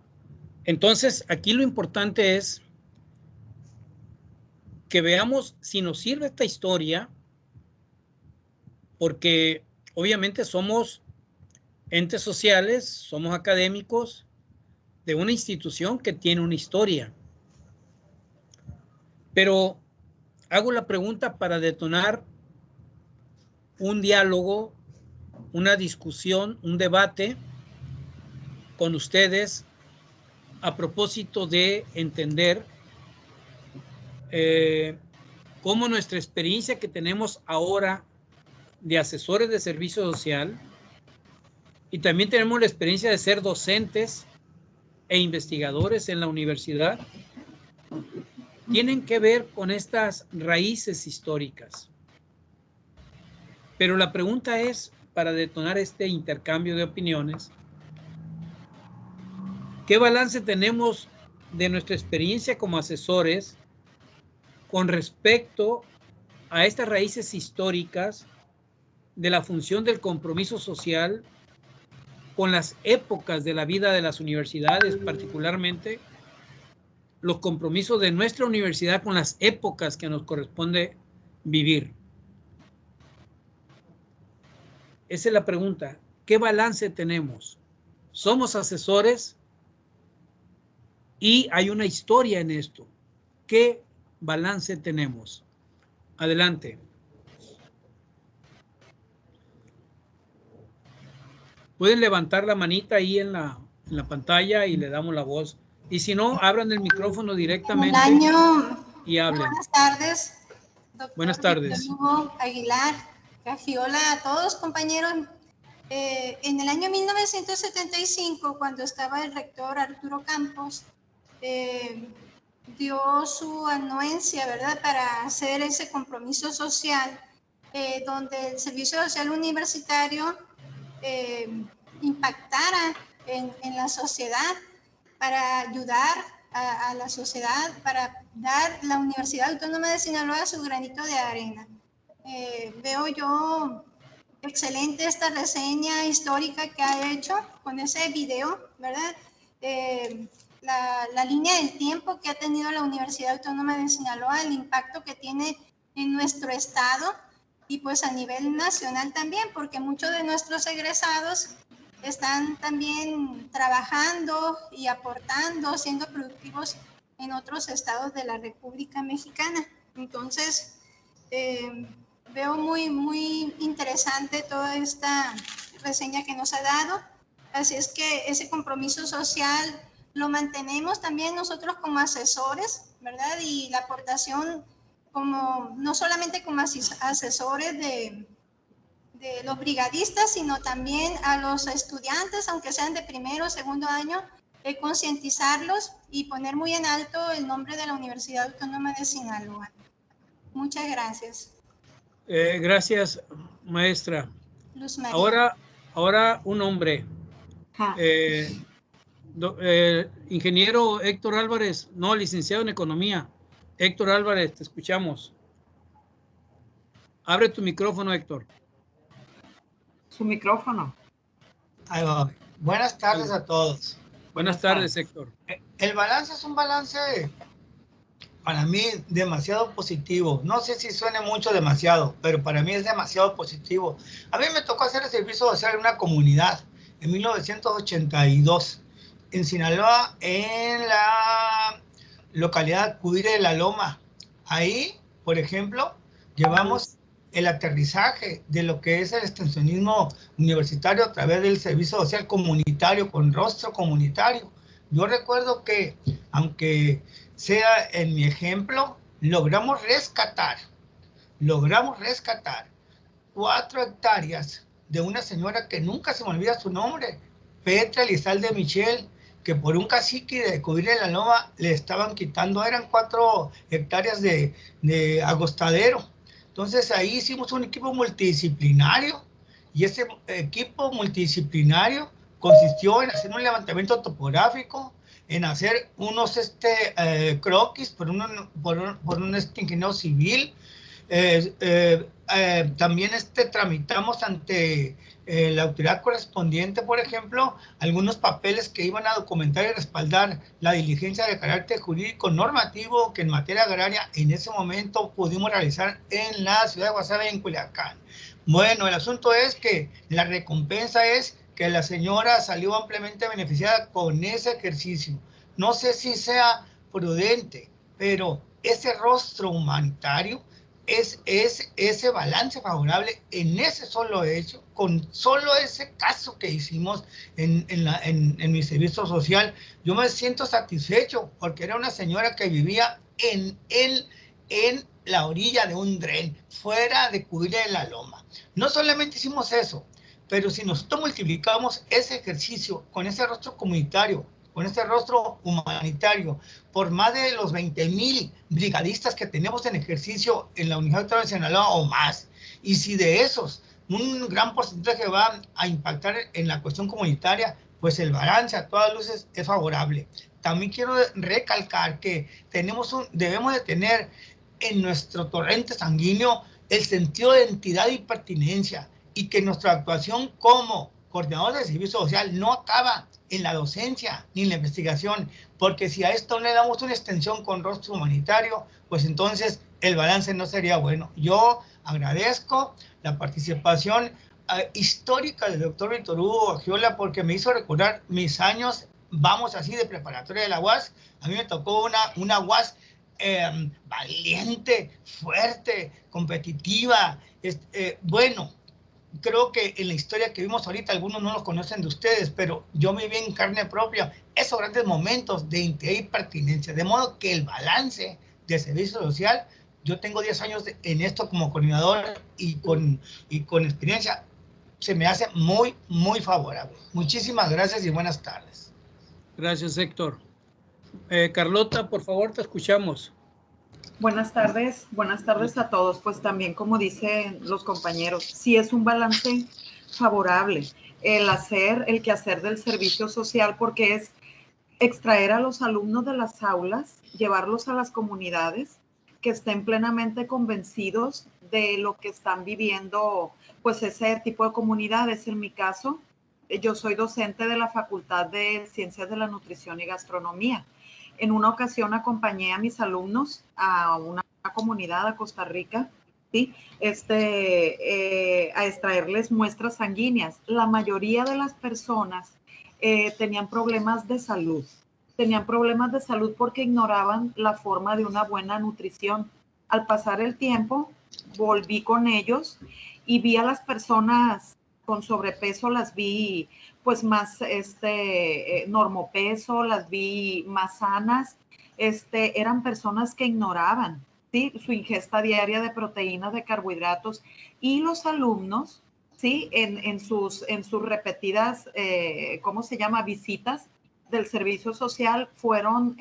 entonces aquí lo importante es que veamos si nos sirve esta historia, porque obviamente somos entes sociales, somos académicos de una institución que tiene una historia. Pero hago la pregunta para detonar un diálogo, una discusión, un debate con ustedes a propósito de entender cómo nuestra experiencia que tenemos ahora de asesores de servicio social, y también tenemos la experiencia de ser docentes e investigadores en la universidad, tienen que ver con estas raíces históricas. Pero la pregunta es, para detonar este intercambio de opiniones, ¿qué balance tenemos de nuestra experiencia como asesores con respecto a estas raíces históricas de la función del compromiso social con las épocas de la vida de las universidades, particularmente los compromisos de nuestra universidad con las épocas que nos corresponde vivir? Esa es la pregunta. ¿Qué balance tenemos? Somos asesores y hay una historia en esto. ¿Qué balance tenemos? Adelante. Pueden levantar la manita ahí en la pantalla y le damos la voz. Y si no, abran el micrófono directamente y hablen. Buenas tardes, doctor. Buenas tardes. Hugo Aguilar, Cagiola, a todos compañeros. En el año 1975, cuando estaba el rector Arturo Campos, dio su anuencia, ¿verdad?, para hacer ese compromiso social, donde el servicio social universitario impactara en la sociedad, para ayudar a la sociedad, para dar la Universidad Autónoma de Sinaloa su granito de arena. Veo yo excelente esta reseña histórica que ha hecho con ese video, ¿verdad? La línea del tiempo que ha tenido la Universidad Autónoma de Sinaloa, el impacto que tiene en nuestro estado y pues a nivel nacional también, porque muchos de nuestros egresados están también trabajando y aportando, siendo productivos en otros estados de la República Mexicana. Entonces, veo muy interesante toda esta reseña que nos ha dado. Así es que ese compromiso social lo mantenemos también nosotros como asesores, ¿verdad? Y la aportación como, no solamente como asesores de los brigadistas, sino también a los estudiantes, aunque sean de primero o segundo año, concientizarlos y poner muy en alto el nombre de la Universidad Autónoma de Sinaloa. Muchas gracias. Gracias, maestra. Luz María. Ahora un hombre. Ingeniero Héctor Álvarez, no, licenciado en Economía. Héctor Álvarez, te escuchamos. Abre tu micrófono, Héctor. Su micrófono. Ahí va. Buenas tardes a todos. Buenas tardes, Héctor. El balance es un balance para mí demasiado positivo. No sé si suene mucho demasiado, pero para mí es demasiado positivo. A mí me tocó hacer el servicio social en una comunidad en 1982 en Sinaloa, en la localidad Cuire de la Loma. Ahí, por ejemplo, llevamos el aterrizaje de lo que es el extensionismo universitario a través del servicio social comunitario con rostro comunitario. Yo recuerdo que, aunque sea en mi ejemplo, logramos rescatar 4 hectáreas de una señora que nunca se me olvida su nombre, Petra Elizalde Michel, que por un cacique de Cubrir de la Loma le estaban quitando, eran 4 hectáreas de agostadero. Entonces ahí hicimos un equipo multidisciplinario, y ese equipo multidisciplinario consistió en hacer un levantamiento topográfico, en hacer unos croquis por un ingeniero civil. También tramitamos ante la autoridad correspondiente, por ejemplo, algunos papeles que iban a documentar y respaldar la diligencia de carácter jurídico normativo que en materia agraria en ese momento pudimos realizar en la ciudad de Guasave, en Culiacán. Bueno, el asunto es que la recompensa es que la señora salió ampliamente beneficiada con ese ejercicio. No sé si sea prudente, pero ese rostro humanitario es ese balance favorable en ese solo hecho, con solo ese caso que hicimos en mi servicio social. Yo me siento satisfecho porque era una señora que vivía en la orilla de un dren, fuera de Cubrir de la Loma. No solamente hicimos eso, pero si nosotros multiplicamos ese ejercicio con ese rostro comunitario, con este rostro humanitario, por más de los 20,000 brigadistas que tenemos en ejercicio en la Unidad Autónoma de Sinaloa o más, y si de esos un gran porcentaje va a impactar en la cuestión comunitaria, pues el balance a todas luces es favorable. También quiero recalcar que debemos de tener en nuestro torrente sanguíneo el sentido de identidad y pertinencia, y que nuestra actuación como coordinador de servicio social no acaba en la docencia ni en la investigación, porque si a esto le damos una extensión con rostro humanitario, pues entonces el balance no sería bueno. Yo agradezco la participación histórica del doctor Víctor Hugo Agiola, porque me hizo recordar mis años, vamos así, de preparatoria de la UAS. A mí me tocó una UAS valiente, fuerte, competitiva, bueno. Creo que en la historia que vimos ahorita, algunos no los conocen de ustedes, pero yo me vi en carne propia esos grandes momentos de identidad y pertinencia. De modo que el balance de servicio social, yo tengo 10 años en esto como coordinador y con experiencia, se me hace muy, muy favorable. Muchísimas gracias y buenas tardes. Gracias, Héctor. Carlota, por favor, te escuchamos. Buenas tardes a todos. Pues también, como dicen los compañeros, sí es un balance favorable el quehacer del servicio social, porque es extraer a los alumnos de las aulas, llevarlos a las comunidades, que estén plenamente convencidos de lo que están viviendo, pues ese tipo de comunidades. En mi caso, yo soy docente de la Facultad de Ciencias de la Nutrición y Gastronomía. En una ocasión acompañé a mis alumnos a una comunidad a Costa Rica, ¿sí? A extraerles muestras sanguíneas. La mayoría de las personas tenían problemas de salud. Tenían problemas de salud porque ignoraban la forma de una buena nutrición. Al pasar el tiempo, volví con ellos y vi a las personas con sobrepeso, las vi pues más normopeso, las vi más sanas. Eran personas que ignoraban, ¿sí?, su ingesta diaria de proteínas, de carbohidratos, y los alumnos, ¿sí?, en sus repetidas, visitas del servicio social, fueron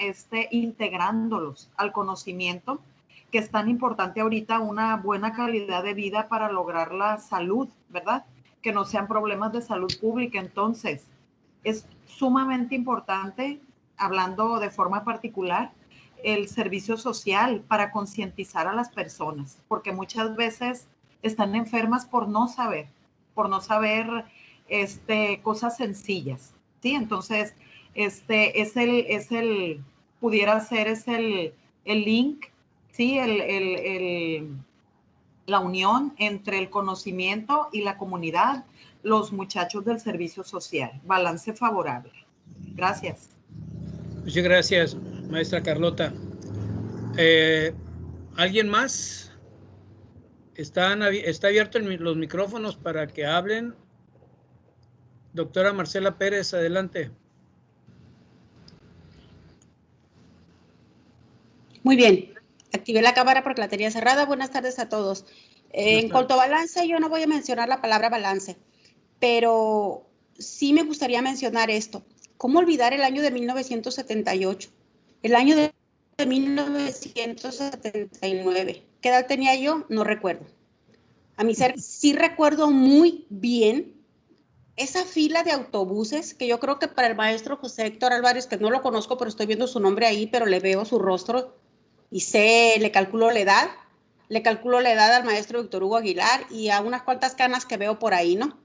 integrándolos al conocimiento, que es tan importante ahorita, una buena calidad de vida para lograr la salud, ¿verdad?, que no sean problemas de salud pública. Entonces, es sumamente importante, hablando de forma particular, el servicio social para concientizar a las personas, porque muchas veces están enfermas por no saber cosas sencillas, ¿sí? Entonces, pudiera ser el link, ¿sí?, la unión entre el conocimiento y la comunidad, los muchachos del servicio social. Balance favorable. Gracias. Muchas gracias, maestra Carlota. ¿Alguien más? Está abierto los micrófonos para que hablen. Doctora Marcela Pérez, adelante. Muy bien, activé la cámara porque la tenía cerrada. Buenas tardes a todos. En cuanto a balance, yo no voy a mencionar la palabra balance, pero sí me gustaría mencionar esto. ¿Cómo olvidar el año de 1978? El año de 1979. ¿Qué edad tenía yo? No recuerdo. A mi ser, sí recuerdo muy bien esa fila de autobuses que yo creo que para el maestro José Héctor Álvarez, que no lo conozco, pero estoy viendo su nombre ahí, pero le veo su rostro y le calculo la edad al maestro Víctor Hugo Aguilar y a unas cuantas canas que veo por ahí, ¿no?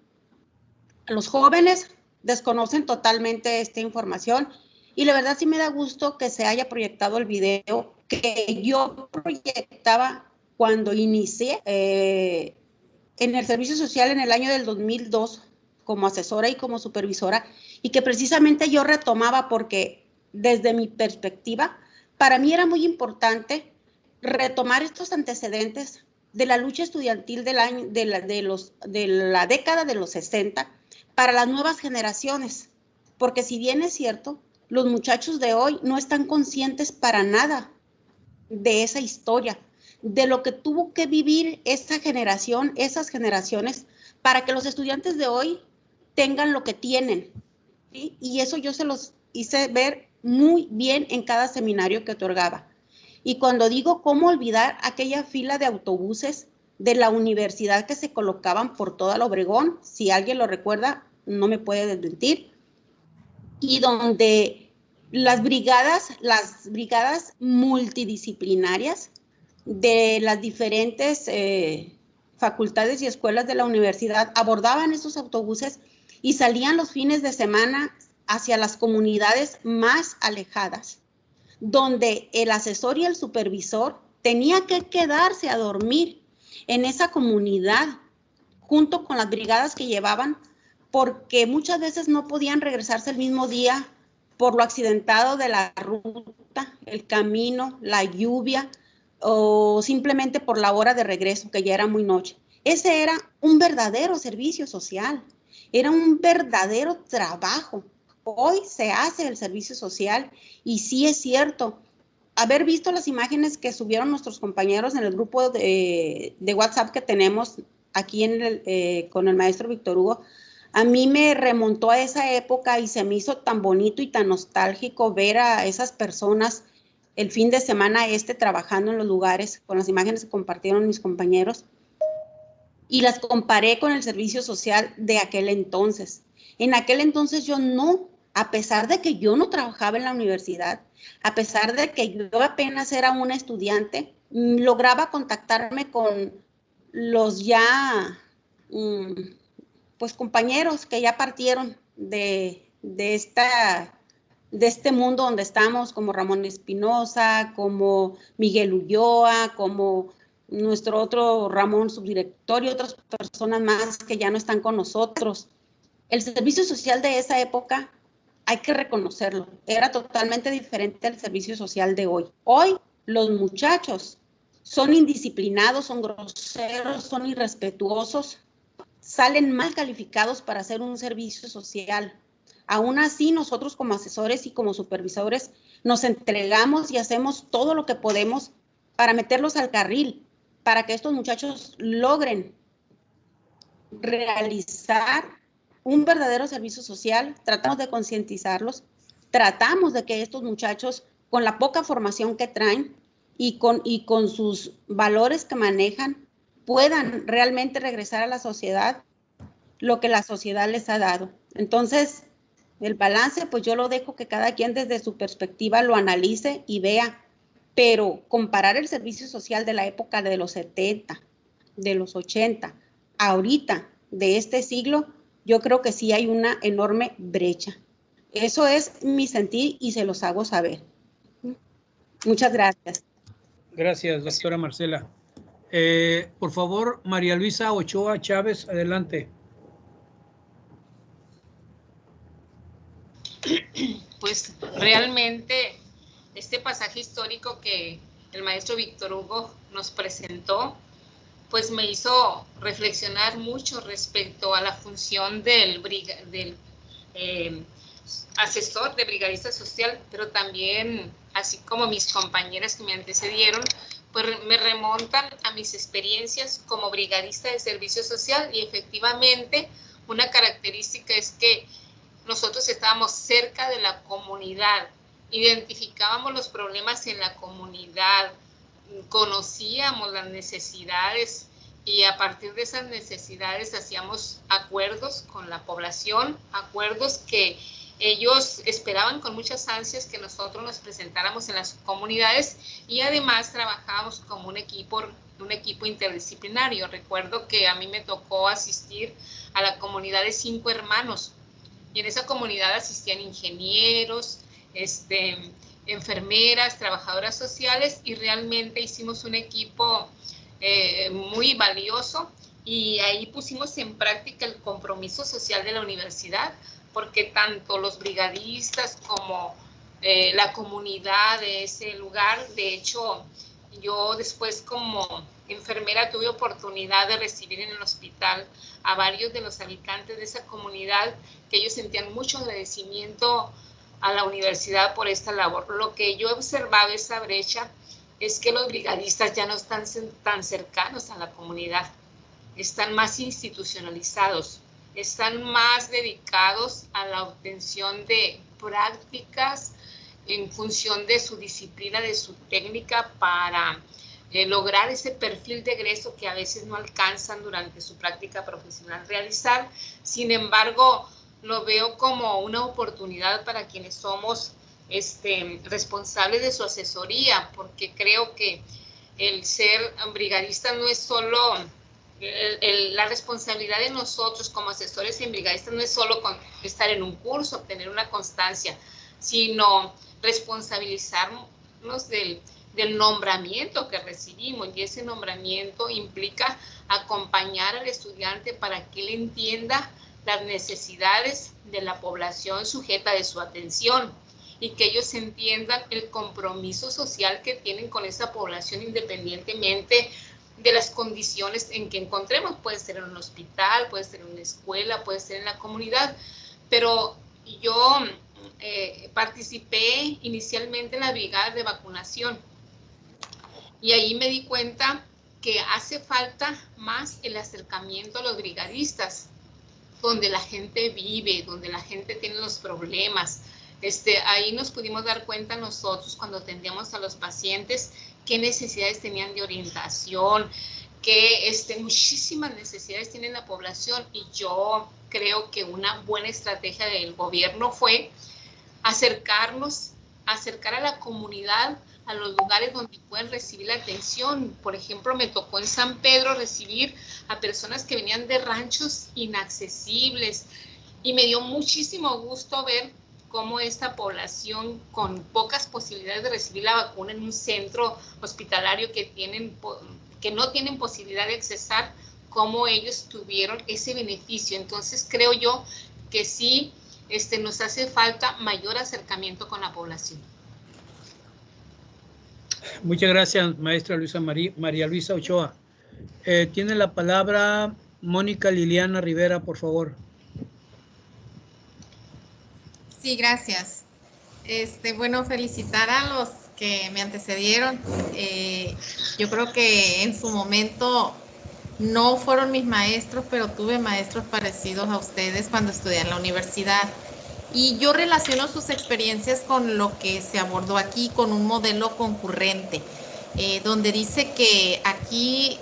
Los jóvenes desconocen totalmente esta información y la verdad sí me da gusto que se haya proyectado el video que yo proyectaba cuando inicié en el servicio social en el año del 2002 como asesora y como supervisora, y que precisamente yo retomaba porque desde mi perspectiva, para mí era muy importante retomar estos antecedentes de la lucha estudiantil de la década de los 60 para las nuevas generaciones, porque si bien es cierto, los muchachos de hoy no están conscientes para nada de esa historia, de lo que tuvo que vivir esa generación, esas generaciones, para que los estudiantes de hoy tengan lo que tienen, ¿sí? Y eso yo se los hice ver muy bien en cada seminario que otorgaba. Y cuando digo cómo olvidar aquella fila de autobuses de la universidad que se colocaban por toda la Obregón, si alguien lo recuerda, no me puede desmentir, y donde las brigadas multidisciplinarias de las diferentes facultades y escuelas de la universidad abordaban esos autobuses y salían los fines de semana hacia las comunidades más alejadas, donde el asesor y el supervisor tenía que quedarse a dormir en esa comunidad junto con las brigadas que llevaban, porque muchas veces no podían regresarse el mismo día por lo accidentado de la ruta, el camino, la lluvia, o simplemente por la hora de regreso, que ya era muy noche. Ese era un verdadero servicio social, era un verdadero trabajo. Hoy se hace el servicio social y sí es cierto, haber visto las imágenes que subieron nuestros compañeros en el grupo de WhatsApp que tenemos aquí con el maestro Víctor Hugo, a mí me remontó a esa época y se me hizo tan bonito y tan nostálgico ver a esas personas el fin de semana trabajando en los lugares, con las imágenes que compartieron mis compañeros, y las comparé con el servicio social de aquel entonces. En aquel entonces yo no, a pesar de que yo no trabajaba en la universidad, a pesar de que yo apenas era una estudiante, lograba contactarme con los ya, pues compañeros que ya partieron de este mundo donde estamos, como Ramón Espinosa, como Miguel Ulloa, como nuestro otro Ramón subdirector y otras personas más que ya no están con nosotros. El servicio social de esa época, hay que reconocerlo, era totalmente diferente al servicio social de hoy. Hoy los muchachos son indisciplinados, son groseros, son irrespetuosos, salen mal calificados para hacer un servicio social. Aún así, nosotros como asesores y como supervisores nos entregamos y hacemos todo lo que podemos para meterlos al carril, para que estos muchachos logren realizar un verdadero servicio social. Tratamos de concientizarlos, tratamos de que estos muchachos, con la poca formación que traen y con sus valores que manejan, puedan realmente regresar a la sociedad lo que la sociedad les ha dado. Entonces, el balance, pues yo lo dejo que cada quien desde su perspectiva lo analice y vea, pero comparar el servicio social de la época de los 70, de los 80, ahorita, de este siglo, yo creo que sí hay una enorme brecha. Eso es mi sentir y se los hago saber. Muchas gracias. Gracias, doctora Marcela. Por favor, María Luisa Ochoa Chávez, adelante. Pues realmente este pasaje histórico que el maestro Víctor Hugo nos presentó, pues me hizo reflexionar mucho respecto a la función del asesor de brigadista social, pero también, así como mis compañeras que me antecedieron, pues me remontan a mis experiencias como brigadista de servicio social, y efectivamente una característica es que nosotros estábamos cerca de la comunidad, identificábamos los problemas en la comunidad, conocíamos las necesidades y a partir de esas necesidades hacíamos acuerdos con la población, acuerdos que ellos esperaban con muchas ansias que nosotros nos presentáramos en las comunidades, y además trabajábamos como un equipo interdisciplinario. Recuerdo que a mí me tocó asistir a la comunidad de 5 hermanos, y en esa comunidad asistían ingenieros, enfermeras, trabajadoras sociales, y realmente hicimos un equipo muy valioso, y ahí pusimos en práctica el compromiso social de la universidad, porque tanto los brigadistas como la comunidad de ese lugar, de hecho, yo después como enfermera tuve oportunidad de recibir en el hospital a varios de los habitantes de esa comunidad, que ellos sentían mucho agradecimiento a la universidad por esta labor. Lo que yo he observado esa brecha es que los brigadistas ya no están tan cercanos a la comunidad, están más institucionalizados, están más dedicados a la obtención de prácticas en función de su disciplina, de su técnica, para lograr ese perfil de egreso que a veces no alcanzan durante su práctica profesional realizar. Sin embargo, lo veo como una oportunidad para quienes somos responsables de su asesoría, porque creo que el ser brigadista no es solo, la responsabilidad de nosotros como asesores en brigadistas no es solo con estar en un curso, obtener una constancia, sino responsabilizarnos del nombramiento que recibimos, y ese nombramiento implica acompañar al estudiante para que él entienda las necesidades de la población sujeta de su atención, y que ellos entiendan el compromiso social que tienen con esa población independientemente de las condiciones en que encontremos. Puede ser en un hospital, puede ser en una escuela, puede ser en la comunidad. Pero yo participé inicialmente en la brigada de vacunación, y ahí me di cuenta que hace falta más el acercamiento a los brigadistas, donde la gente vive, donde la gente tiene los problemas. Ahí nos pudimos dar cuenta nosotros cuando atendíamos a los pacientes qué necesidades tenían de orientación, qué muchísimas necesidades tiene la población, y yo creo que una buena estrategia del gobierno fue acercar a la comunidad a los lugares donde pueden recibir la atención. Por ejemplo, me tocó en San Pedro recibir a personas que venían de ranchos inaccesibles, y me dio muchísimo gusto ver cómo esta población con pocas posibilidades de recibir la vacuna en un centro hospitalario que no tienen posibilidad de accesar, cómo ellos tuvieron ese beneficio. Entonces creo yo que sí nos hace falta mayor acercamiento con la población. Muchas gracias, maestra María Luisa Ochoa. Tiene la palabra Mónica Liliana Rivera, por favor. Sí, gracias. Bueno, felicitar a los que me antecedieron. Yo creo que en su momento no fueron mis maestros, pero tuve maestros parecidos a ustedes cuando estudié en la universidad. Y yo relaciono sus experiencias con lo que se abordó aquí, con un modelo concurrente, donde dice que aquí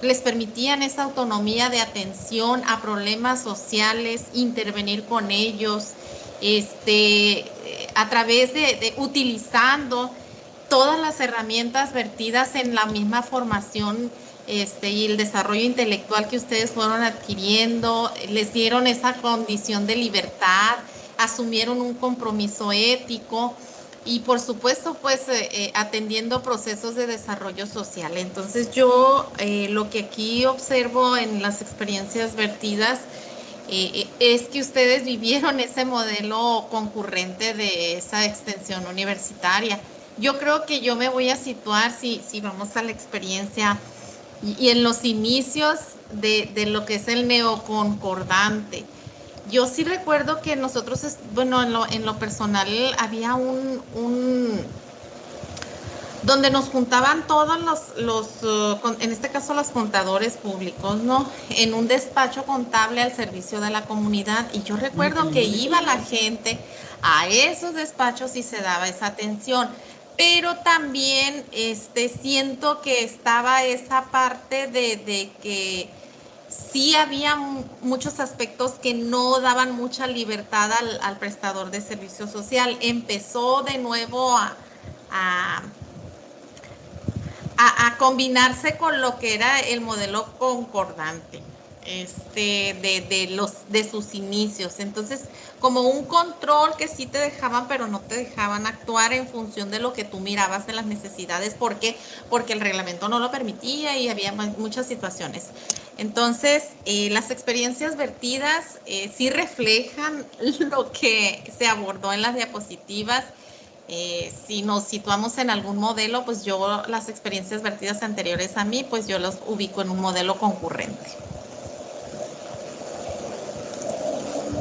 les permitían esa autonomía de atención a problemas sociales, intervenir con ellos, a través de utilizando todas las herramientas vertidas en la misma formación y el desarrollo intelectual que ustedes fueron adquiriendo. Les dieron esa condición de libertad, asumieron un compromiso ético y por supuesto pues atendiendo procesos de desarrollo social. Entonces yo lo que aquí observo en las experiencias vertidas es que ustedes vivieron ese modelo concurrente de esa extensión universitaria. Yo creo que yo me voy a situar, si vamos a la experiencia y en los inicios de lo que es el neoconcordante. Yo sí recuerdo que nosotros, bueno, en lo personal había donde nos juntaban todos en este caso los contadores públicos, ¿no? En un despacho contable al servicio de la comunidad. Y yo recuerdo que iba la gente a esos despachos y se daba esa atención. Pero también siento que estaba esa parte de que sí había muchos aspectos que no daban mucha libertad al prestador de servicio social. Empezó de nuevo a combinarse con lo que era el modelo concordante de sus inicios. Entonces, como un control que sí te dejaban, pero no te dejaban actuar en función de lo que tú mirabas en las necesidades. ¿Por qué? Porque el reglamento no lo permitía y había muchas situaciones. Entonces, las experiencias vertidas sí reflejan lo que se abordó en las diapositivas. Si nos situamos en algún modelo, pues yo las experiencias vertidas anteriores a mí, pues yo los ubico en un modelo concurrente.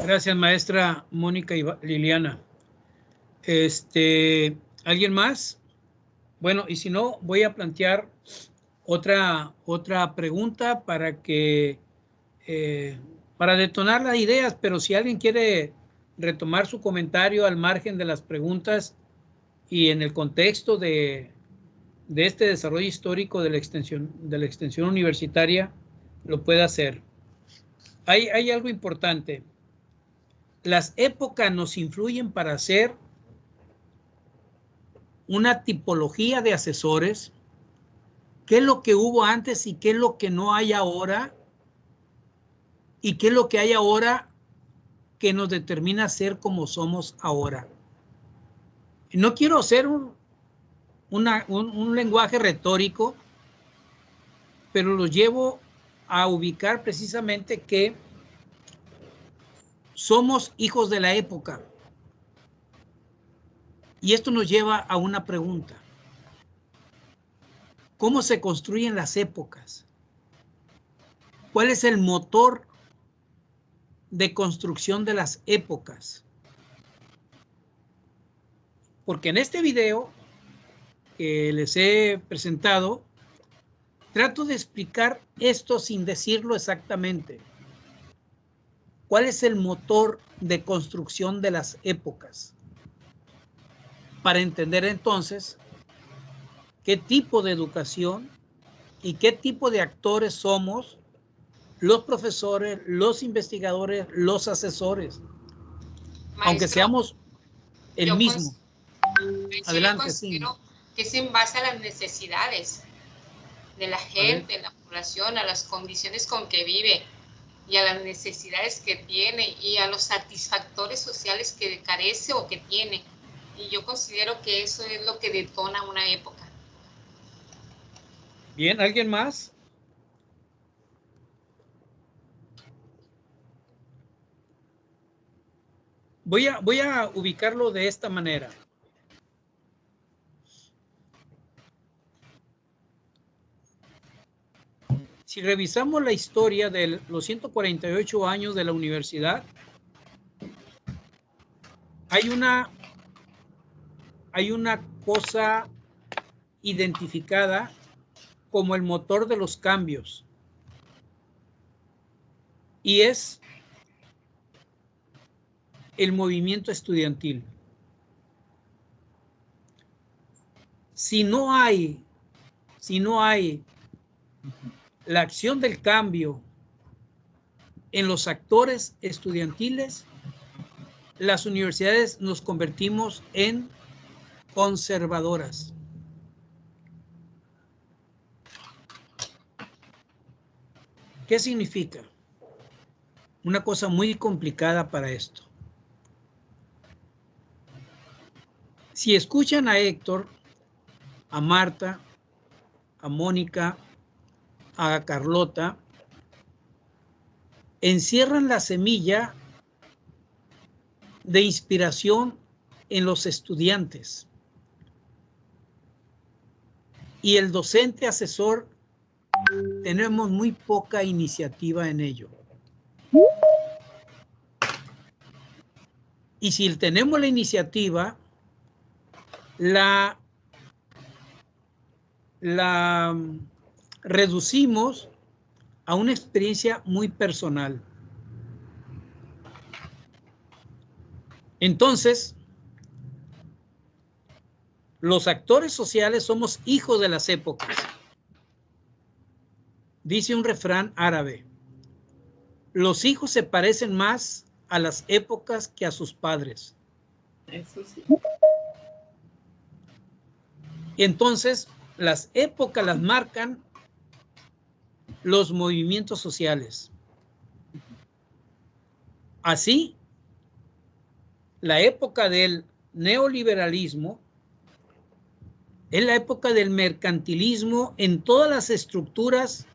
Gracias, maestra Mónica y Liliana. ¿Alguien más? Bueno, y si no, voy a plantear otra pregunta para que para detonar las ideas, pero si alguien quiere retomar su comentario al margen de las preguntas y en el contexto de este desarrollo histórico de la extensión universitaria, lo puede hacer. Hay algo importante. Las épocas nos influyen para hacer una tipología de asesores. ¿Qué es lo que hubo antes y qué es lo que no hay ahora? ¿Y qué es lo que hay ahora que nos determina ser como somos ahora? No quiero hacer un lenguaje retórico, pero lo llevo a ubicar precisamente que somos hijos de la época. Y esto nos lleva a una pregunta. ¿Cómo se construyen las épocas? ¿Cuál es el motor de construcción de las épocas? Porque en este video que les he presentado, trato de explicar esto sin decirlo exactamente. ¿Cuál es el motor de construcción de las épocas? Para entender entonces qué tipo de educación y qué tipo de actores somos los profesores, los investigadores, los asesores. Maestro, aunque seamos el mismo. Adelante, yo considero que es en base a las necesidades de la gente, de la población, a las condiciones con que vive y a las necesidades que tiene y a los satisfactores sociales que carece o que tiene. Y yo considero que eso es lo que detona una época. Bien, ¿alguien más? Voy a ubicarlo de esta manera. Si revisamos la historia de los 148 años de la universidad, hay una cosa identificada como el motor de los cambios, y es el movimiento estudiantil. Si no hay la acción del cambio en los actores estudiantiles, las universidades nos convertimos en conservadoras. ¿Qué significa? Una cosa muy complicada para esto. Si escuchan a Héctor, a Marta, a Mónica, a Carlota, encierran la semilla de inspiración en los estudiantes. Y el docente asesor tenemos muy poca iniciativa en ello. Y si tenemos la iniciativa, la reducimos a una experiencia muy personal. Entonces, los actores sociales somos hijos de las épocas. Dice un refrán árabe: los hijos se parecen más a las épocas que a sus padres. Eso sí. Entonces, las épocas las marcan los movimientos sociales. Así, la época del neoliberalismo es la época del mercantilismo en todas las estructuras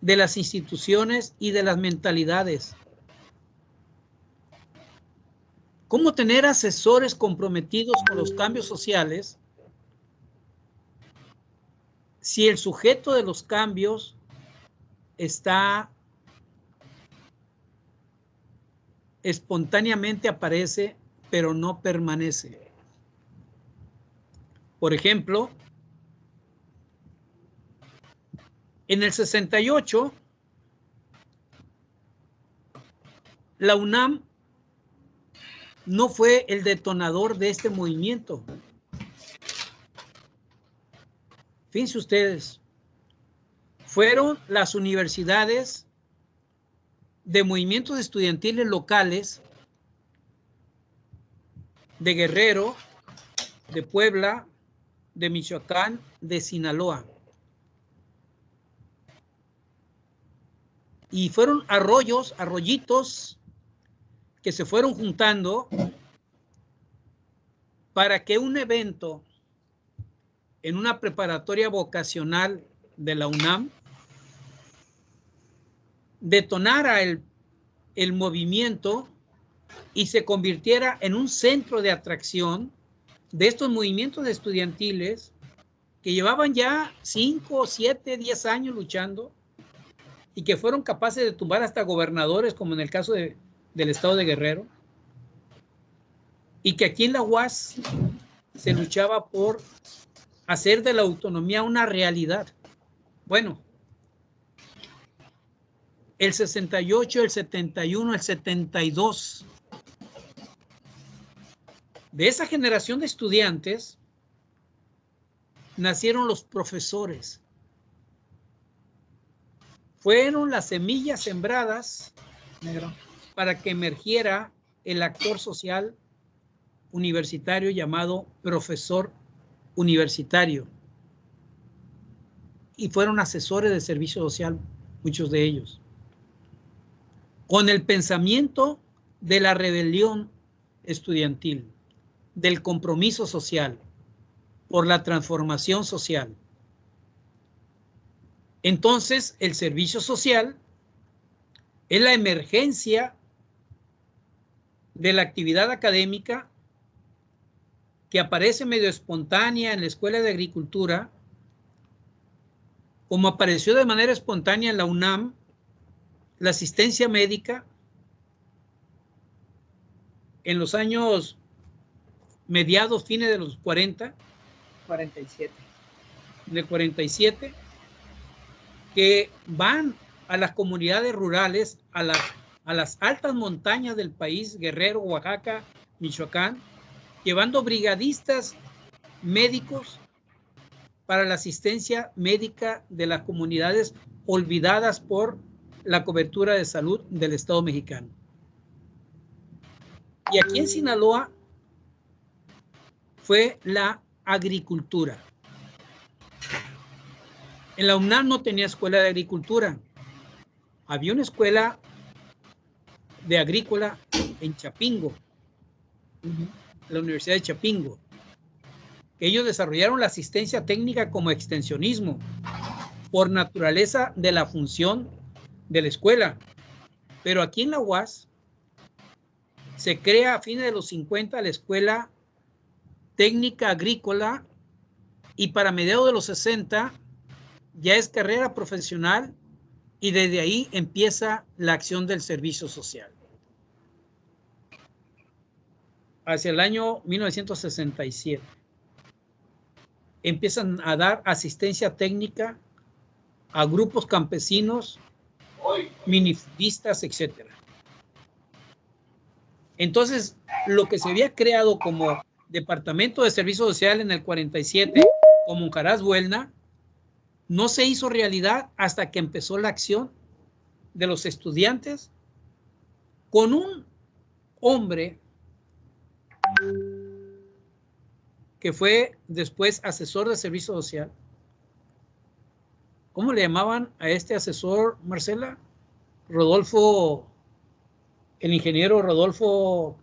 de las instituciones y de las mentalidades. ¿Cómo tener asesores comprometidos con los cambios sociales si el sujeto de los cambios está espontáneamente aparece, pero no permanece? Por ejemplo, en el 68, la UNAM no fue el detonador de este movimiento. Fíjense ustedes, fueron las universidades de movimientos estudiantiles locales de Guerrero, de Puebla, de Michoacán, de Sinaloa. Y fueron arroyitos que se fueron juntando para que un evento en una preparatoria vocacional de la UNAM detonara el movimiento y se convirtiera en un centro de atracción de estos movimientos estudiantiles que llevaban ya 5, 7, 10 años luchando y que fueron capaces de tumbar hasta gobernadores, como en el caso del estado de Guerrero, y que aquí en la UAS se luchaba por hacer de la autonomía una realidad. Bueno, el 68, el 71, el 72, de esa generación de estudiantes nacieron los profesores. Fueron las semillas sembradas para que emergiera el actor social universitario llamado profesor universitario. Y fueron asesores de servicio social, muchos de ellos, con el pensamiento de la rebelión estudiantil, del compromiso social, por la transformación social. Entonces, el servicio social es la emergencia de la actividad académica que aparece medio espontánea en la Escuela de Agricultura, como apareció de manera espontánea en la UNAM, la asistencia médica en los años mediados, fines de los 40. 47. De 47, que van a las comunidades rurales, a las altas montañas del país, Guerrero, Oaxaca, Michoacán, llevando brigadistas médicos para la asistencia médica de las comunidades olvidadas por la cobertura de salud del Estado mexicano. Y aquí en Sinaloa fue la agricultura. En la UNAM no tenía escuela de agricultura. Había una escuela de agrícola en Chapingo, la Universidad de Chapingo. Ellos desarrollaron la asistencia técnica como extensionismo por naturaleza de la función de la escuela. Pero aquí en la UAS se crea a fines de los 50 la Escuela Técnica Agrícola y para mediados de los 60 ya es carrera profesional y desde ahí empieza la acción del servicio social. Hacia el año 1967 empiezan a dar asistencia técnica a grupos campesinos, minifundistas, etc. Entonces, lo que se había creado como Departamento de Servicio Social en el 47, como Monjaraz Buelna, no se hizo realidad hasta que empezó la acción de los estudiantes con un hombre que fue después asesor de servicio social. ¿Cómo le llamaban a este asesor, Marcela? Rodolfo, el ingeniero Rodolfo,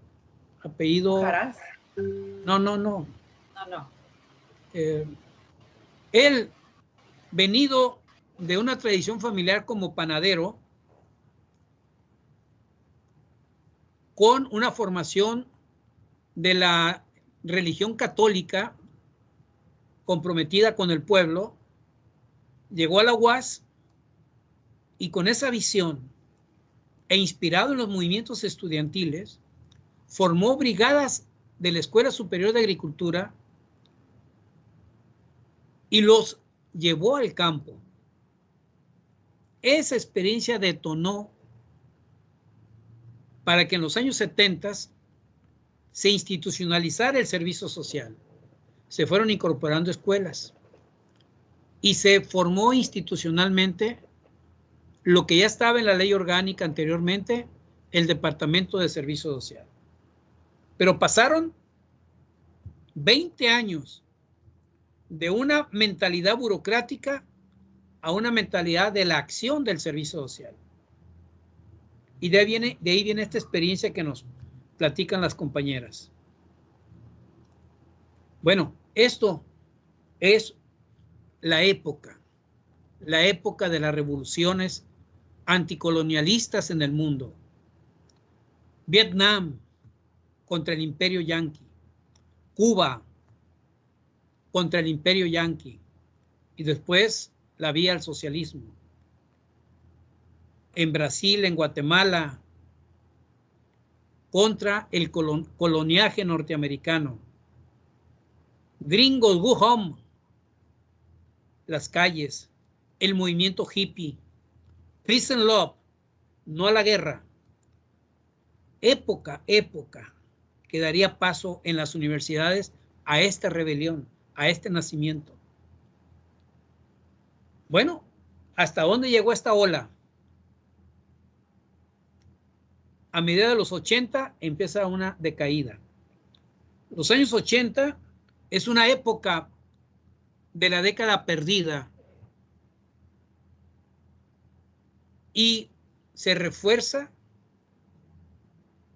apellido... ¿Jaraz? No. No. Él, venido de una tradición familiar como panadero, con una formación de la religión católica comprometida con el pueblo, llegó a la UAS y con esa visión e inspirado en los movimientos estudiantiles, formó brigadas de la Escuela Superior de Agricultura y los llevó al campo. Esa experiencia detonó para que en los años 70 se institucionalizara el servicio social. Se fueron incorporando escuelas y se formó institucionalmente lo que ya estaba en la ley orgánica anteriormente, el Departamento de Servicio Social. Pero pasaron 20 años de una mentalidad burocrática a una mentalidad de la acción del servicio social. Y de ahí viene esta experiencia que nos platican las compañeras. Bueno, esto es la época de las revoluciones anticolonialistas en el mundo. Vietnam contra el imperio yanqui, Cuba contra el imperio yanqui y después la vía al socialismo. En Brasil, en Guatemala, contra el coloniaje norteamericano. Gringos, go home. Las calles, el movimiento hippie, peace and love, no a la guerra. Época que daría paso en las universidades a esta rebelión, a este nacimiento. Bueno, ¿hasta dónde llegó esta ola? A medida de los 80 empieza una decaída. Los años 80 es una época de la década perdida y se refuerza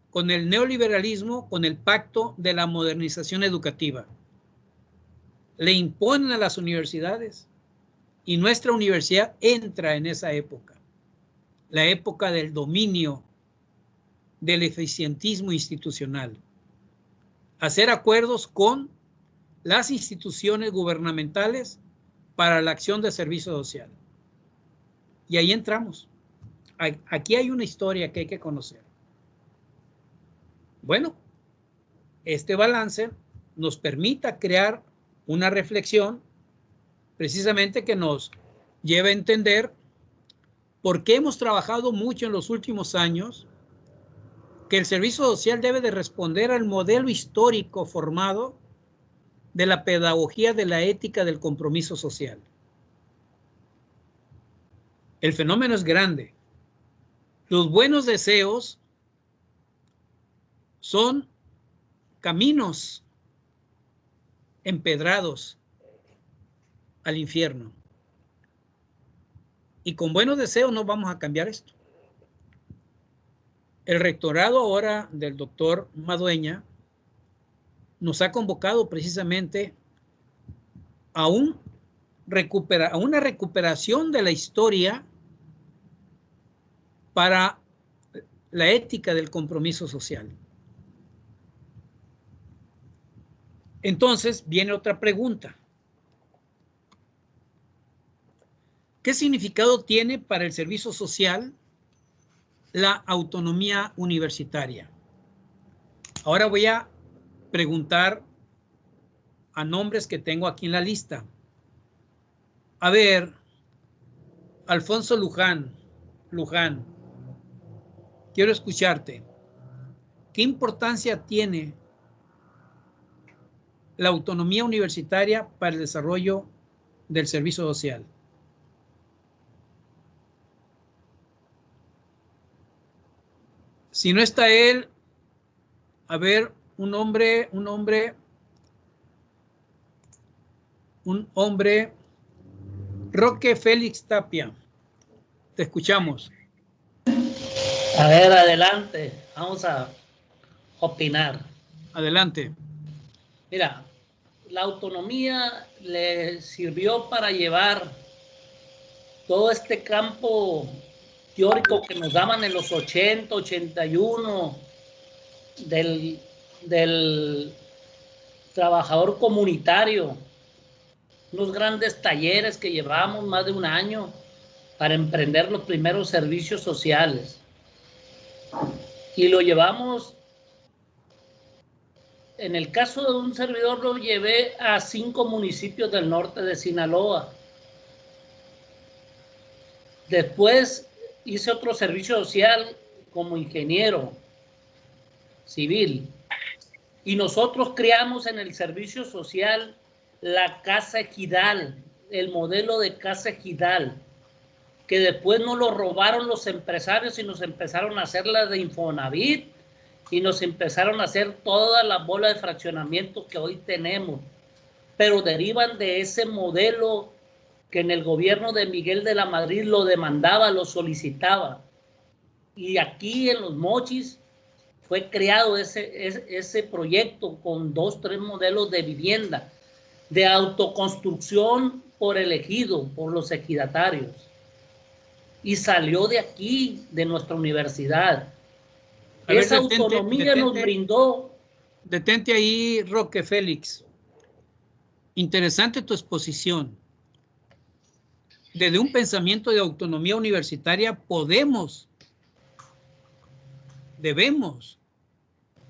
con el neoliberalismo, con el pacto de la modernización educativa. Le imponen a las universidades y nuestra universidad entra en esa época, la época del dominio, del eficientismo institucional. Hacer acuerdos con las instituciones gubernamentales para la acción de servicio social. Y ahí entramos. Aquí hay una historia que hay que conocer. Bueno, este balance nos permita crear una reflexión precisamente que nos lleve a entender por qué hemos trabajado mucho en los últimos años que el servicio social debe de responder al modelo histórico formado de la pedagogía de la ética del compromiso social. El fenómeno es grande. Los buenos deseos son caminos empedrados al infierno. Y con buenos deseos no vamos a cambiar esto. El rectorado ahora del doctor Madueña nos ha convocado precisamente a una recuperación de la historia para la ética del compromiso social. Entonces viene otra pregunta. ¿Qué significado tiene para el servicio social la autonomía universitaria? Ahora voy a preguntar a nombres que tengo aquí en la lista. A ver, Alfonso Luján, quiero escucharte. ¿Qué importancia tiene la autonomía universitaria para el desarrollo del servicio social? Si no está él, a ver, un hombre, Roque Félix Tapia, te escuchamos. A ver, adelante, vamos a opinar. Adelante. Mira, la autonomía le sirvió para llevar todo este campo teórico que nos daban en los 80, 81 del trabajador comunitario, unos grandes talleres que llevamos más de un año para emprender los primeros servicios sociales. Y lo llevamos, en el caso de un servidor, lo llevé a 5 municipios del norte de Sinaloa. Después hice otro servicio social como ingeniero civil. Y nosotros creamos en el servicio social la Casa Ejidal, el modelo de Casa Ejidal, que después nos lo robaron los empresarios y nos empezaron a hacer la de Infonavit y nos empezaron a hacer toda la bola de fraccionamiento que hoy tenemos. Pero derivan de ese modelo que en el gobierno de Miguel de la Madrid lo demandaba, lo solicitaba. Y aquí en Los Mochis fue creado ese proyecto con 2, 3 modelos de vivienda, de autoconstrucción por el ejido, por los ejidatarios. Y salió de aquí, de nuestra universidad. Esa autonomía nos brindó. Detente ahí, Roque Félix. Interesante tu exposición. Desde un pensamiento de autonomía universitaria debemos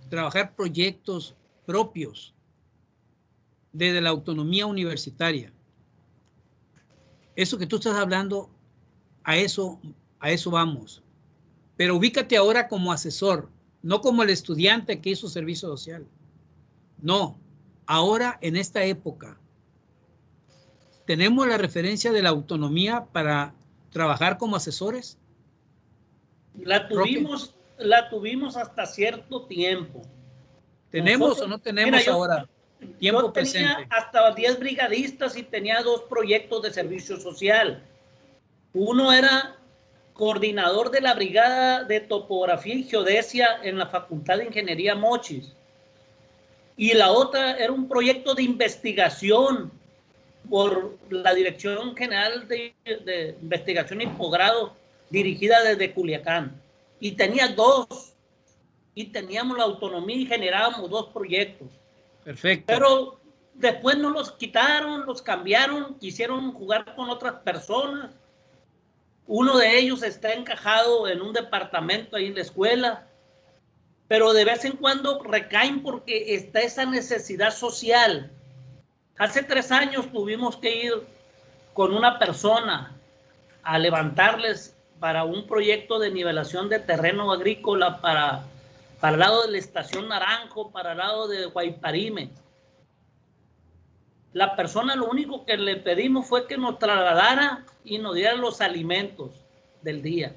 trabajar proyectos propios desde la autonomía universitaria. Eso que tú estás hablando, a eso vamos. Pero ubícate ahora como asesor, no como el estudiante que hizo servicio social. No, ahora en esta época tenemos la referencia de la autonomía para trabajar como asesores. La tuvimos hasta cierto tiempo. ¿Tenemos Nosotros, o no tenemos ahora? Tiempo yo tenía presente. hasta 10 brigadistas y tenía 2 proyectos de servicio social. Uno era coordinador de la brigada de topografía y geodesia en la Facultad de Ingeniería Mochis. Y la otra era un proyecto de investigación por la Dirección General de Investigación y Posgrado, dirigida desde Culiacán. Y tenía 2. Y teníamos la autonomía y generábamos 2 proyectos. Perfecto. Pero después nos los quitaron, los cambiaron, quisieron jugar con otras personas. Uno de ellos está encajado en un departamento ahí en la escuela, pero de vez en cuando recaen porque está esa necesidad social. Hace 3 años tuvimos que ir con una persona a levantarles para un proyecto de nivelación de terreno agrícola para el lado de la Estación Naranjo, para el lado de Guayparime. La persona, lo único que le pedimos fue que nos trasladara y nos diera los alimentos del día.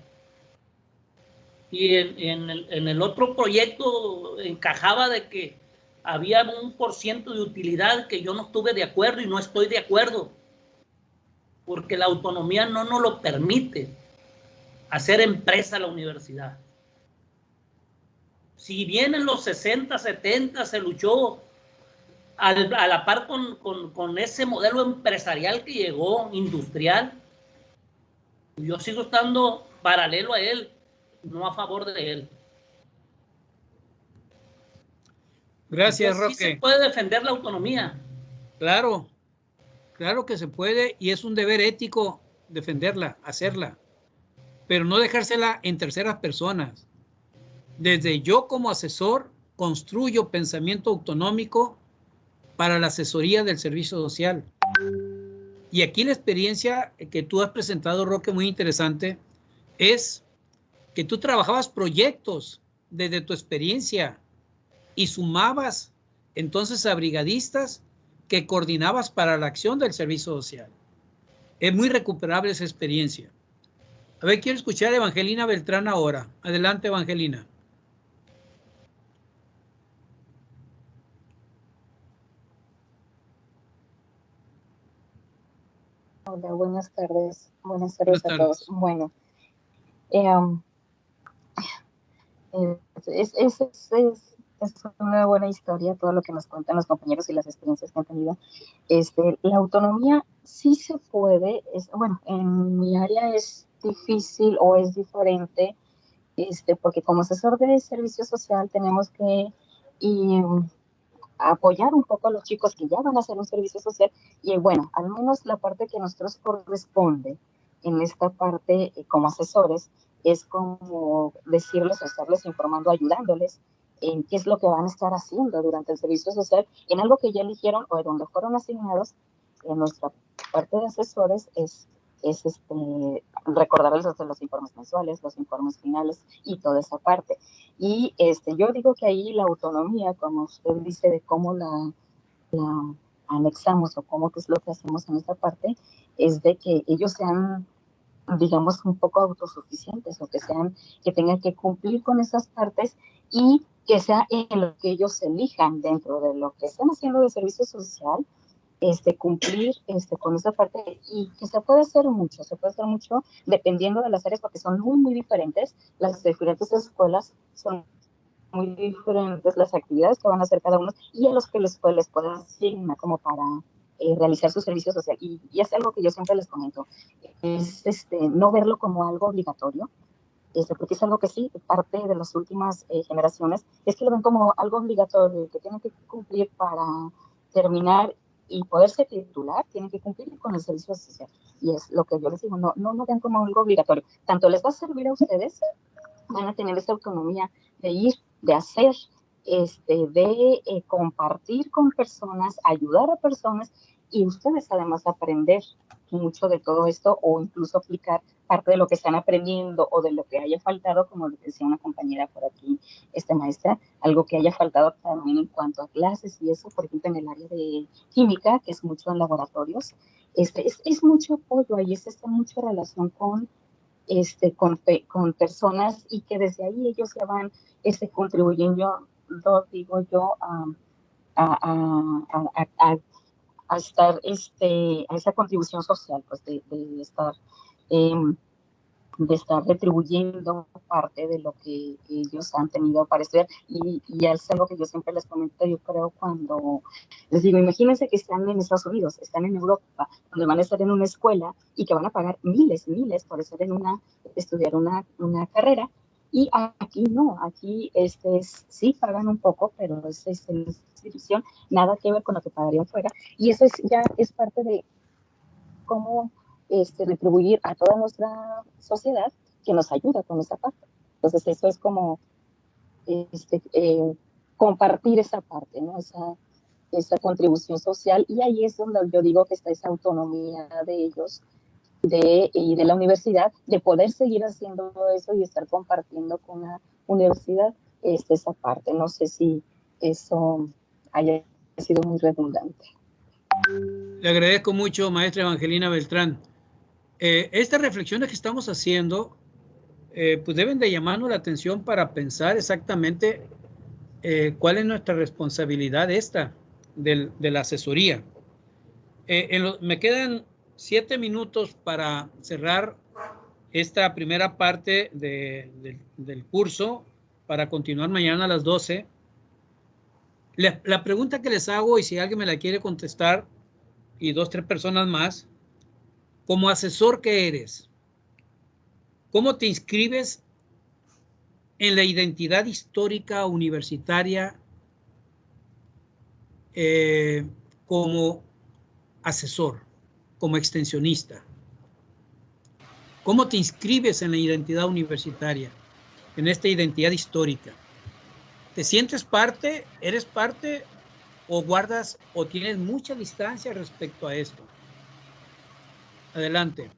Y en el otro proyecto encajaba de que había un % de utilidad que yo no estuve de acuerdo y no estoy de acuerdo, porque la autonomía no nos lo permite hacer empresa a la universidad. Si bien en los 60, 70 se luchó a la par con ese modelo empresarial que llegó, industrial, yo sigo estando paralelo a él, no a favor de él. Gracias, entonces, Roque. ¿sí se puede defender la autonomía? Claro, claro que se puede, y es un deber ético defenderla, hacerla, pero no dejársela en terceras personas. Desde yo como asesor construyo pensamiento autonómico para la asesoría del servicio social. Y aquí la experiencia que tú has presentado, Roque, muy interesante, es que tú trabajabas proyectos desde tu experiencia y sumabas entonces a brigadistas que coordinabas para la acción del servicio social. Es muy recuperable esa experiencia. A ver, quiero escuchar a Evangelina Beltrán ahora. Adelante, Evangelina. Hola, buenas tardes. Buenas tardes a todos. Bueno, es una buena historia todo lo que nos cuentan los compañeros y las experiencias que han tenido. La autonomía sí se puede, bueno, en mi área es difícil o es diferente, porque como asesor de servicio social tenemos que apoyar un poco a los chicos que ya van a hacer un servicio social y bueno, al menos la parte que a nosotros corresponde en esta parte como asesores es como decirles o estarles informando, ayudándoles en qué es lo que van a estar haciendo durante el servicio social en algo que ya eligieron o de donde fueron asignados. En nuestra parte de asesores es recordarles los informes mensuales, los informes finales y toda esa parte. Y yo digo que ahí la autonomía, como usted dice, de cómo la anexamos o cómo es lo que hacemos en esta parte, es de que ellos sean, digamos, un poco autosuficientes o que tengan que cumplir con esas partes y que sea en lo que ellos elijan dentro de lo que están haciendo de servicio social, cumplir con esa parte y que se puede hacer mucho dependiendo de las áreas porque son muy, muy diferentes. Las diferentes escuelas son muy diferentes, las actividades que van a hacer cada uno y a los que les pueden asignar como para realizar su servicio social. Y es algo que yo siempre les comento, es no verlo como algo obligatorio, porque es algo que sí, parte de las últimas generaciones, es que lo ven como algo obligatorio, que tienen que cumplir para terminar y poderse titular, tienen que cumplir con el servicio social. Y es lo que yo les digo, no ven como algo obligatorio. Tanto les va a servir a ustedes, van a tener esa autonomía de ir, de hacer, de compartir con personas, ayudar a personas y ustedes además aprender mucho de todo esto o incluso aplicar parte de lo que están aprendiendo o de lo que haya faltado, como decía una compañera por aquí, maestra, algo que haya faltado también en cuanto a clases y eso, por ejemplo, en el área de química, que es mucho en laboratorios, es mucho apoyo, ahí está mucha relación con personas y que desde ahí ellos ya van contribuyendo, digo yo, a estar a esa contribución social, pues de estar retribuyendo parte de lo que ellos han tenido para estudiar y es algo que yo siempre les comento, yo creo, cuando les digo, imagínense que están en Estados Unidos, están en Europa, donde van a estar en una escuela y que van a pagar miles por estar estudiar una carrera, y aquí no, aquí sí pagan un poco, pero es una institución, nada que ver con lo que pagarían fuera, y eso ya es parte de cómo retribuir a toda nuestra sociedad que nos ayuda con esa parte. Entonces eso es como compartir esa parte, ¿no? Esa contribución social, y ahí es donde yo digo que está esa autonomía de ellos y de la universidad de poder seguir haciendo eso y estar compartiendo con la universidad esa parte. No sé si eso haya sido muy redundante. Le agradezco mucho, maestra Evangelina Beltrán. Estas reflexiones que estamos haciendo pues deben de llamarnos la atención para pensar exactamente cuál es nuestra responsabilidad de la asesoría. Me quedan 7 minutos para cerrar esta primera parte del curso para continuar mañana a las 12. La pregunta que les hago, y si alguien me la quiere contestar, y 2, 3 personas más, como asesor que eres, ¿cómo te inscribes en la identidad histórica universitaria como asesor, como extensionista? ¿Cómo te inscribes en la identidad universitaria, en esta identidad histórica? ¿Te sientes parte, eres parte o guardas o tienes mucha distancia respecto a esto? Adelante.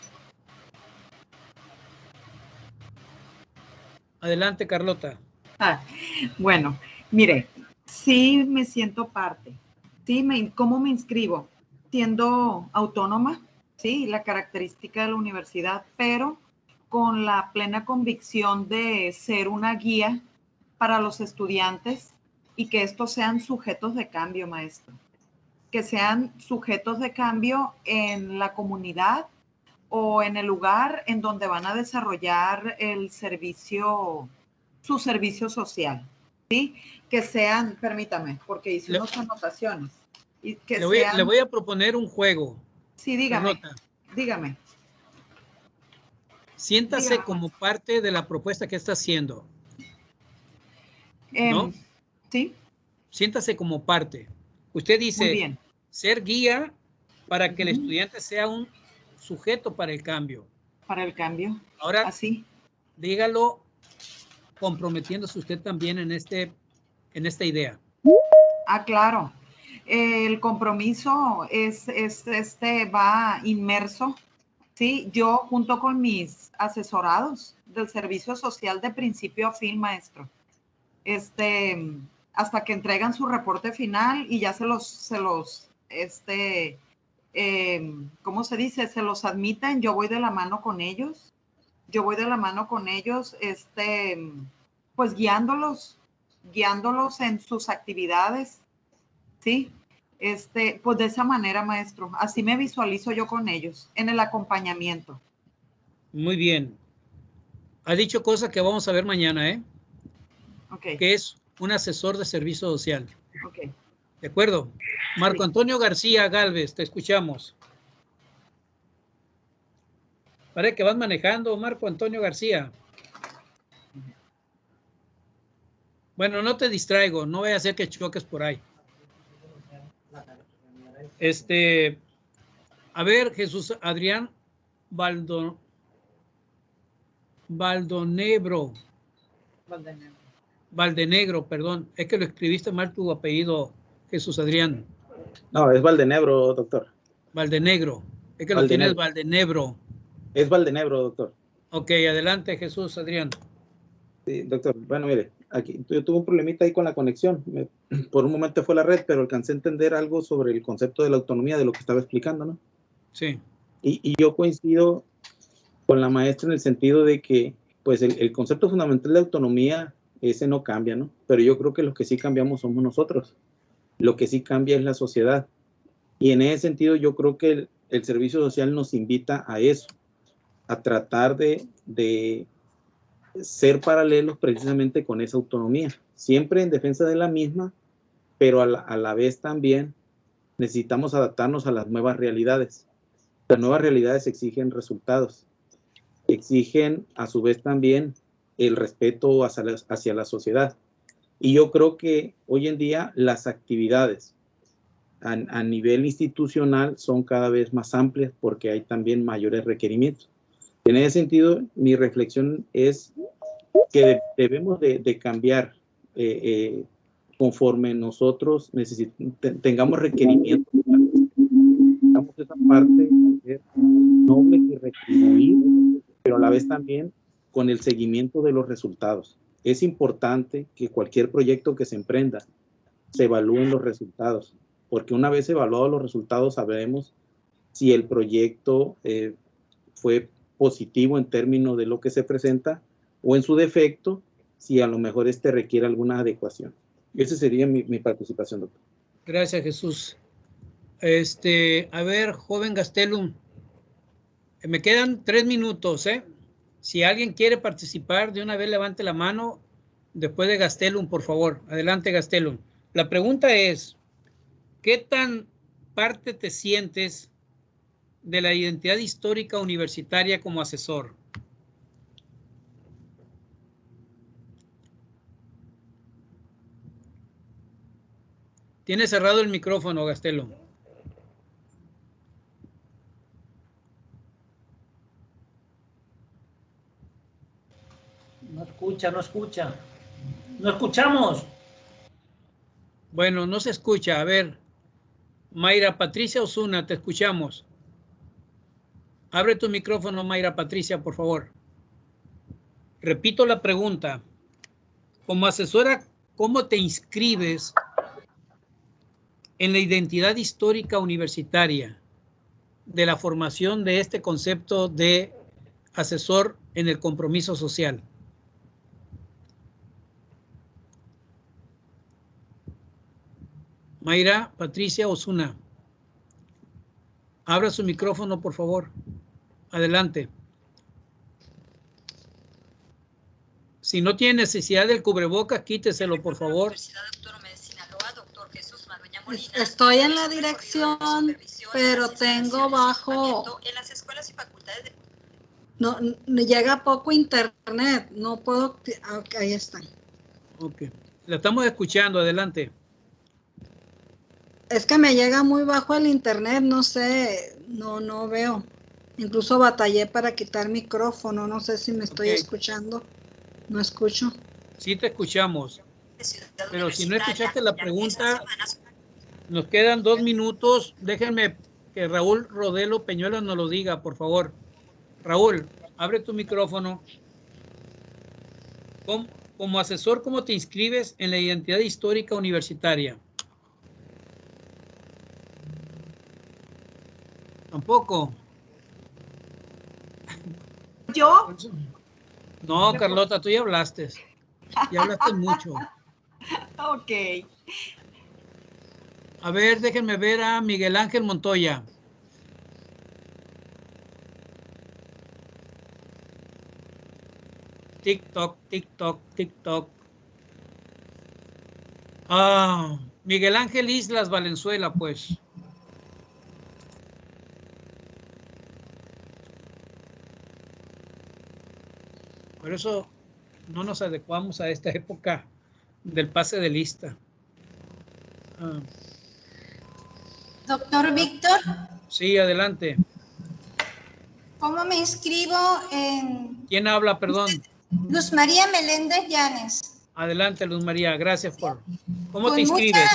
Adelante, Carlota. Bueno, mire, sí me siento parte. Sí, ¿cómo me inscribo? Siendo autónoma, sí, la característica de la universidad, pero con la plena convicción de ser una guía para los estudiantes y que estos sean sujetos de cambio, maestro. Que sean sujetos de cambio en la comunidad o en el lugar en donde van a desarrollar el servicio, su servicio social, ¿sí? Que sean, permítame, porque hice unas anotaciones. Y que le voy a proponer un juego. Sí, dígame. Carlota. Dígame. Siéntase Dígame. como parte de la propuesta que está haciendo. ¿No? Sí. Siéntase como parte. Usted dice, muy bien, ser guía para que el estudiante sea un sujeto para el cambio. Para el cambio. Ahora, así. Dígalo comprometiéndose usted también en esta idea. Claro. El compromiso va inmerso, ¿sí? Yo junto con mis asesorados del servicio social de principio a fin, maestro, hasta que entregan su reporte final y ya ¿cómo se dice? Se los admiten, yo voy de la mano con ellos. Pues guiándolos en sus actividades, ¿sí? Pues de esa manera, maestro, así me visualizo yo con ellos, en el acompañamiento. Muy bien. Ha dicho cosas que vamos a ver mañana, ¿eh? Okay. Que es un asesor de servicio social. Okay. ¿De acuerdo? Marco Antonio García Galvez, te escuchamos. Parece que vas manejando, Marco Antonio García. Bueno, no te distraigo, no vaya a ser que choques por ahí. A ver, Jesús Adrián Valdenegro, perdón. Es que lo escribiste mal tu apellido, Jesús Adrián. No, es Valdenebro, doctor. Valdenegro. Es que lo tienes Valdenebro. Es Valdenebro, doctor. Ok, adelante, Jesús Adrián. Sí, doctor. Bueno, mire, aquí yo tuve un problemita ahí con la conexión. Por un momento fue la red, pero alcancé a entender algo sobre el concepto de la autonomía de lo que estaba explicando, ¿no? Sí. Y yo coincido con la maestra en el sentido de que, pues, el concepto fundamental de autonomía, ese no cambia, ¿no? Pero yo creo que los que sí cambiamos somos nosotros. Lo que sí cambia es la sociedad. Y en ese sentido yo creo que el servicio social nos invita a eso, a tratar de ser paralelos precisamente con esa autonomía, siempre en defensa de la misma, pero a la vez también necesitamos adaptarnos a las nuevas realidades. Las nuevas realidades exigen resultados, exigen a su vez también el respeto hacia la sociedad. Y yo creo que hoy en día las actividades a nivel institucional son cada vez más amplias porque hay también mayores requerimientos. En ese sentido, mi reflexión es que debemos de cambiar conforme nosotros tengamos requerimientos. Tengamos esa parte de noble y retribuir, pero a la vez también con el seguimiento de los resultados. Es importante que cualquier proyecto que se emprenda se evalúen los resultados, porque una vez evaluados los resultados sabremos si el proyecto fue positivo en términos de lo que se presenta o en su defecto, si a lo mejor requiere alguna adecuación. Esa sería mi participación, doctor. Gracias, Jesús. A ver, joven Gastelum, me quedan 3 minutos, ¿eh? Si alguien quiere participar, de una vez levante la mano después de Gastelum, por favor. Adelante, Gastelum. La pregunta es, ¿qué tan parte te sientes de la identidad histórica universitaria como asesor? Tiene cerrado el micrófono, Gastelum. No escucha, no escucha. No escuchamos. Bueno, no se escucha. A ver, Mayra Patricia Osuna, te escuchamos. Abre tu micrófono, Mayra Patricia, por favor. Repito la pregunta. Como asesora, ¿cómo te inscribes en la identidad histórica universitaria de la formación de este concepto de asesor en el compromiso social? Mayra Patricia Osuna. Abra su micrófono, por favor. Adelante. Si no tiene necesidad del cubrebocas, quíteselo, por favor. Estoy en la dirección, pero tengo bajo... No, me llega poco internet, no puedo... Okay, ahí está. Ok. La estamos escuchando, adelante. Es que me llega muy bajo el internet, no sé, no veo. Incluso batallé para quitar micrófono, no sé si me estoy escuchando. No escucho. Sí te escuchamos. Pero si no escuchaste la pregunta, nos quedan 2 minutos. Déjenme que Raúl Rodelo Peñuelos nos lo diga, por favor. Raúl, abre tu micrófono. Como asesor, ¿cómo te inscribes en la identidad histórica universitaria? Tampoco. ¿Yo? No, Carlota, tú ya hablaste. Ya hablaste mucho. Ok. A ver, déjenme ver a Miguel Ángel Montoya. TikTok, TikTok, TikTok. Ah, Miguel Ángel Islas Valenzuela, pues. Por eso no nos adecuamos a esta época del pase de lista. Ah. Doctor Víctor. Sí, adelante. ¿Cómo me inscribo en...? ¿Quién habla, perdón? Luz María Meléndez Llanes. Adelante, Luz María, gracias por... ¿Cómo te inscribes?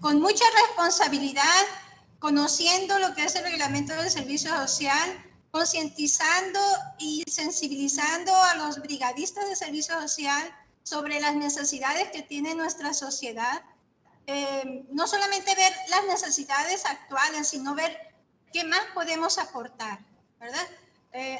Con mucha responsabilidad, conociendo lo que es el reglamento del servicio social, concientizando y sensibilizando a los brigadistas de servicio social sobre las necesidades que tiene nuestra sociedad. No solamente ver las necesidades actuales, sino ver qué más podemos aportar, ¿verdad?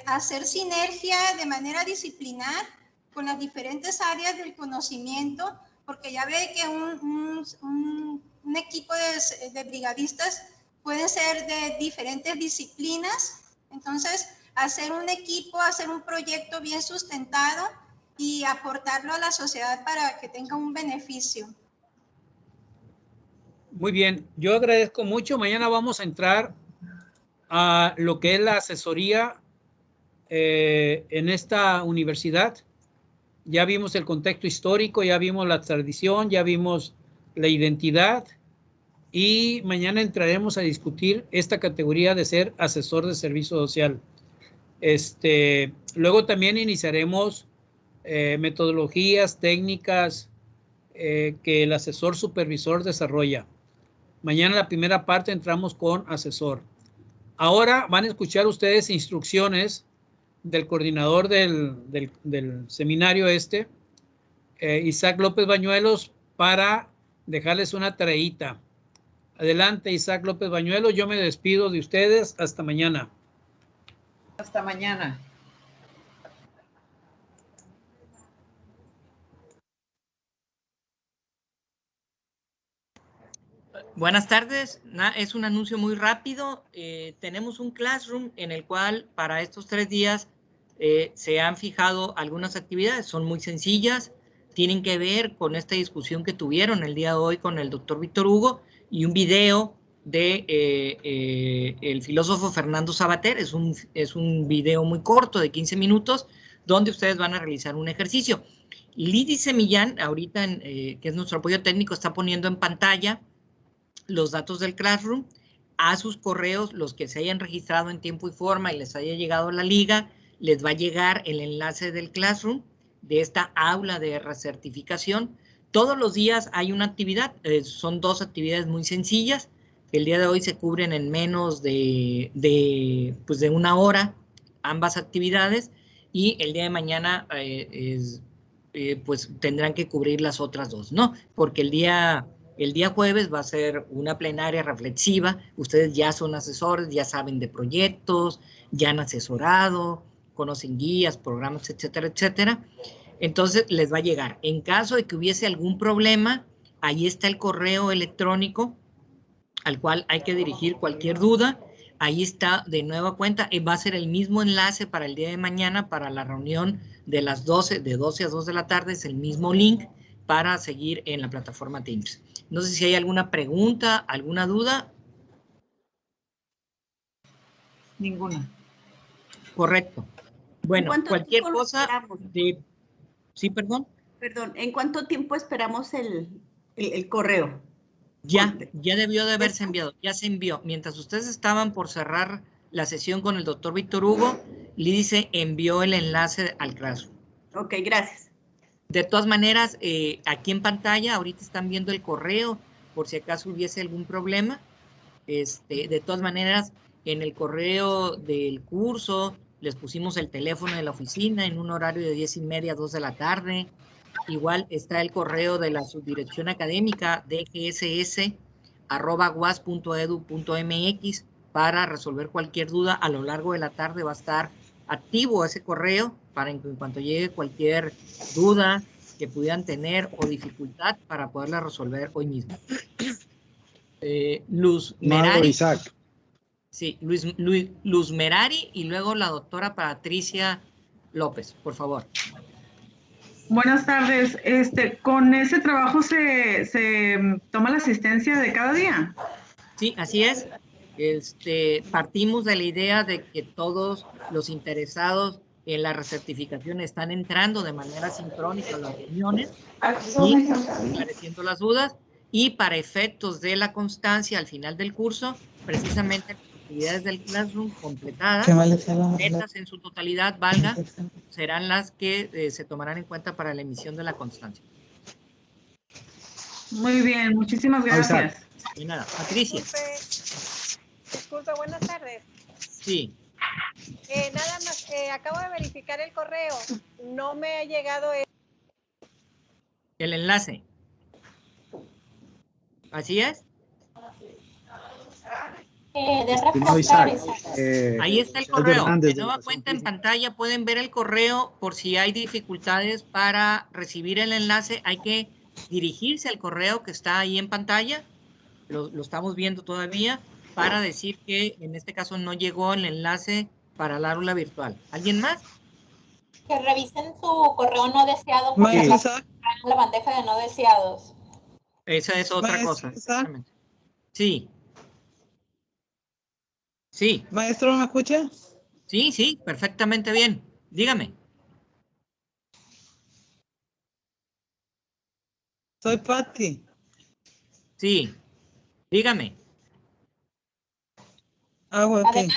Hacer sinergia de manera disciplinar con las diferentes áreas del conocimiento, porque ya ve que un equipo de brigadistas puede ser de diferentes disciplinas. Entonces, hacer un equipo, hacer un proyecto bien sustentado y aportarlo a la sociedad para que tenga un beneficio. Muy bien, yo agradezco mucho. Mañana vamos a entrar a lo que es la asesoría en esta universidad. Ya vimos el contexto histórico, ya vimos la tradición, ya vimos la identidad y mañana entraremos a discutir esta categoría de ser asesor de servicio social. Luego también iniciaremos metodologías, técnicas que el asesor supervisor desarrolla. Mañana la primera parte entramos con asesor. Ahora van a escuchar ustedes instrucciones del coordinador del seminario Isaac López Bañuelos, para dejarles una tareita. Adelante, Isaac López Bañuelos. Yo me despido de ustedes. Hasta mañana. Hasta mañana. Buenas tardes. Es un anuncio muy rápido. Tenemos un classroom en el cual para estos 3 días se han fijado algunas actividades. Son muy sencillas. Tienen que ver con esta discusión que tuvieron el día de hoy con el doctor Víctor Hugo y un video de el filósofo Fernando Sabater. Es un video muy corto de 15 minutos donde ustedes van a realizar un ejercicio. Lidy Semillán, ahorita, que es nuestro apoyo técnico, está poniendo en pantalla los datos del Classroom. A sus correos, los que se hayan registrado en tiempo y forma y les haya llegado la liga, les va a llegar el enlace del Classroom. de esta aula de recertificación. Todos los días hay una actividad, son 2 actividades muy sencillas. El día de hoy se cubren en menos de 1 hora ambas actividades, y el día de mañana pues tendrán que cubrir las otras 2, ¿no? Porque el día jueves va a ser una plenaria reflexiva. Ustedes ya son asesores, ya saben de proyectos, ya han asesorado, conocen guías, programas, etcétera, etcétera. Entonces les va a llegar. En caso de que hubiese algún problema, ahí está el correo electrónico al cual hay que dirigir cualquier duda. Ahí está de nueva cuenta. Va a ser el mismo enlace para el día de mañana, para la reunión de las 12, de 12 a 2 de la tarde. Es el mismo link para seguir en la plataforma Teams. No sé si hay alguna pregunta, alguna duda. Ninguna. Correcto. Bueno, cualquier cosa de... Sí, perdón. Perdón, ¿en cuánto tiempo esperamos el correo? Ya debió de haberse enviado, ya se envió. Mientras ustedes estaban por cerrar la sesión con el doctor Víctor Hugo, Lidice envió el enlace al Classroom. Ok, gracias. De todas maneras, aquí en pantalla, ahorita están viendo el correo, por si acaso hubiese algún problema. De todas maneras, en el correo del curso, les pusimos el teléfono de la oficina en un horario de 10:30 a 2 de la tarde. Igual está el correo de la subdirección académica dgss@guas.edu.mx para resolver cualquier duda. A lo largo de la tarde va a estar activo ese correo para en cuanto llegue cualquier duda que pudieran tener o dificultad para poderla resolver hoy mismo. Luz Merari. Isaac. Sí, Luz Merari y luego la doctora Patricia López, por favor. Buenas tardes. ¿Con ese trabajo se toma la asistencia de cada día? Sí, así es. Partimos de la idea de que todos los interesados en la recertificación están entrando de manera sincrónica a las reuniones y esclareciendo las dudas, y para efectos de la constancia al final del curso, precisamente las actividades del Classroom completadas, metas en su totalidad, valga, serán las que se tomarán en cuenta para la emisión de la constancia. Muy bien, muchísimas gracias. De nada. Patricia. Disculpe, buenas tardes. Sí. Nada más, acabo de verificar el correo. No me ha llegado el enlace. ¿Así es? Ahí está el correo. De nueva cuenta en pantalla pueden ver el correo por si hay dificultades para recibir el enlace. Hay que dirigirse al correo que está ahí en pantalla. Lo estamos viendo todavía, para decir que en este caso no llegó el enlace para la aula virtual. ¿Alguien más? Que revisen su correo no deseado porque la bandeja de no deseados. Esa es otra cosa. Sí. Sí. Maestro, ¿me escucha? Sí, sí, perfectamente bien. Dígame. Soy Patti. Sí, dígame. Okay.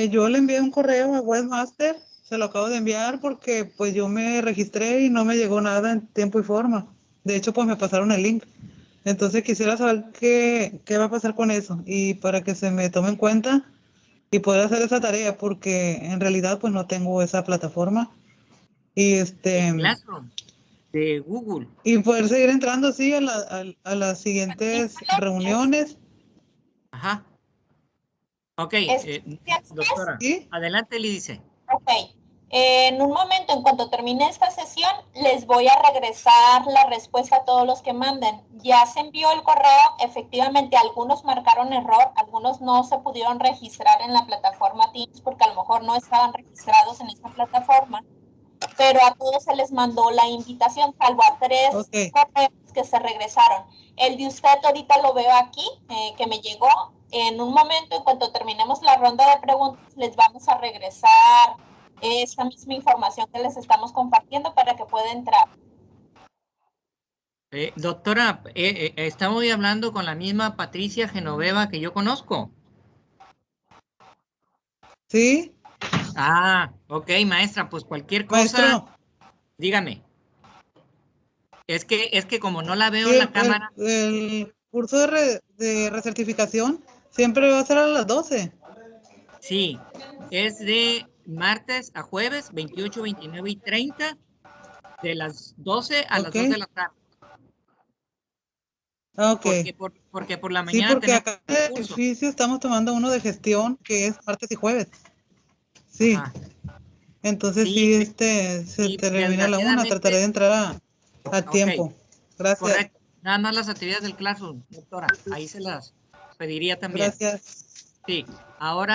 Yo le envié un correo a Webmaster, se lo acabo de enviar porque pues yo me registré y no me llegó nada en tiempo y forma. De hecho, pues me pasaron el link. Entonces quisiera saber qué va a pasar con eso y para que se me tome en cuenta y poder hacer esa tarea, porque en realidad pues no tengo esa plataforma. Y Classroom de Google. Y poder seguir entrando así a las siguientes reuniones. Ajá. Ok, doctora. ¿Sí? Adelante, Lidice. Ok. En un momento, en cuanto termine esta sesión, les voy a regresar la respuesta a todos los que manden. Ya se envió el correo, efectivamente algunos marcaron error, algunos no se pudieron registrar en la plataforma Teams porque a lo mejor no estaban registrados en esta plataforma, pero a todos se les mandó la invitación, salvo a 3 correos que se regresaron. El de usted ahorita lo veo aquí, que me llegó. En un momento, en cuanto terminemos la ronda de preguntas, les vamos a regresar esta misma información que les estamos compartiendo para que pueda entrar. Doctora, estamos hablando con la misma Patricia Genoveva que yo conozco. ¿Sí? Ah, ok, maestra, pues cualquier cosa. Maestro. Dígame. Es que como no la veo en la cámara. El curso de recertificación siempre va a ser a las 12. Sí, es de martes a jueves, 28, 29 y 30, de las 12 a las 2 de la tarde. Ok. Porque por la mañana. Sí, porque acá en el edificio estamos tomando uno de gestión que es martes y jueves. Sí. Ajá. Entonces sí, se termina la 1, trataré de entrar a tiempo. Gracias. Correcto. Nada más las actividades del Classroom, doctora. Ahí se las pediría también. Gracias. Sí. Ahora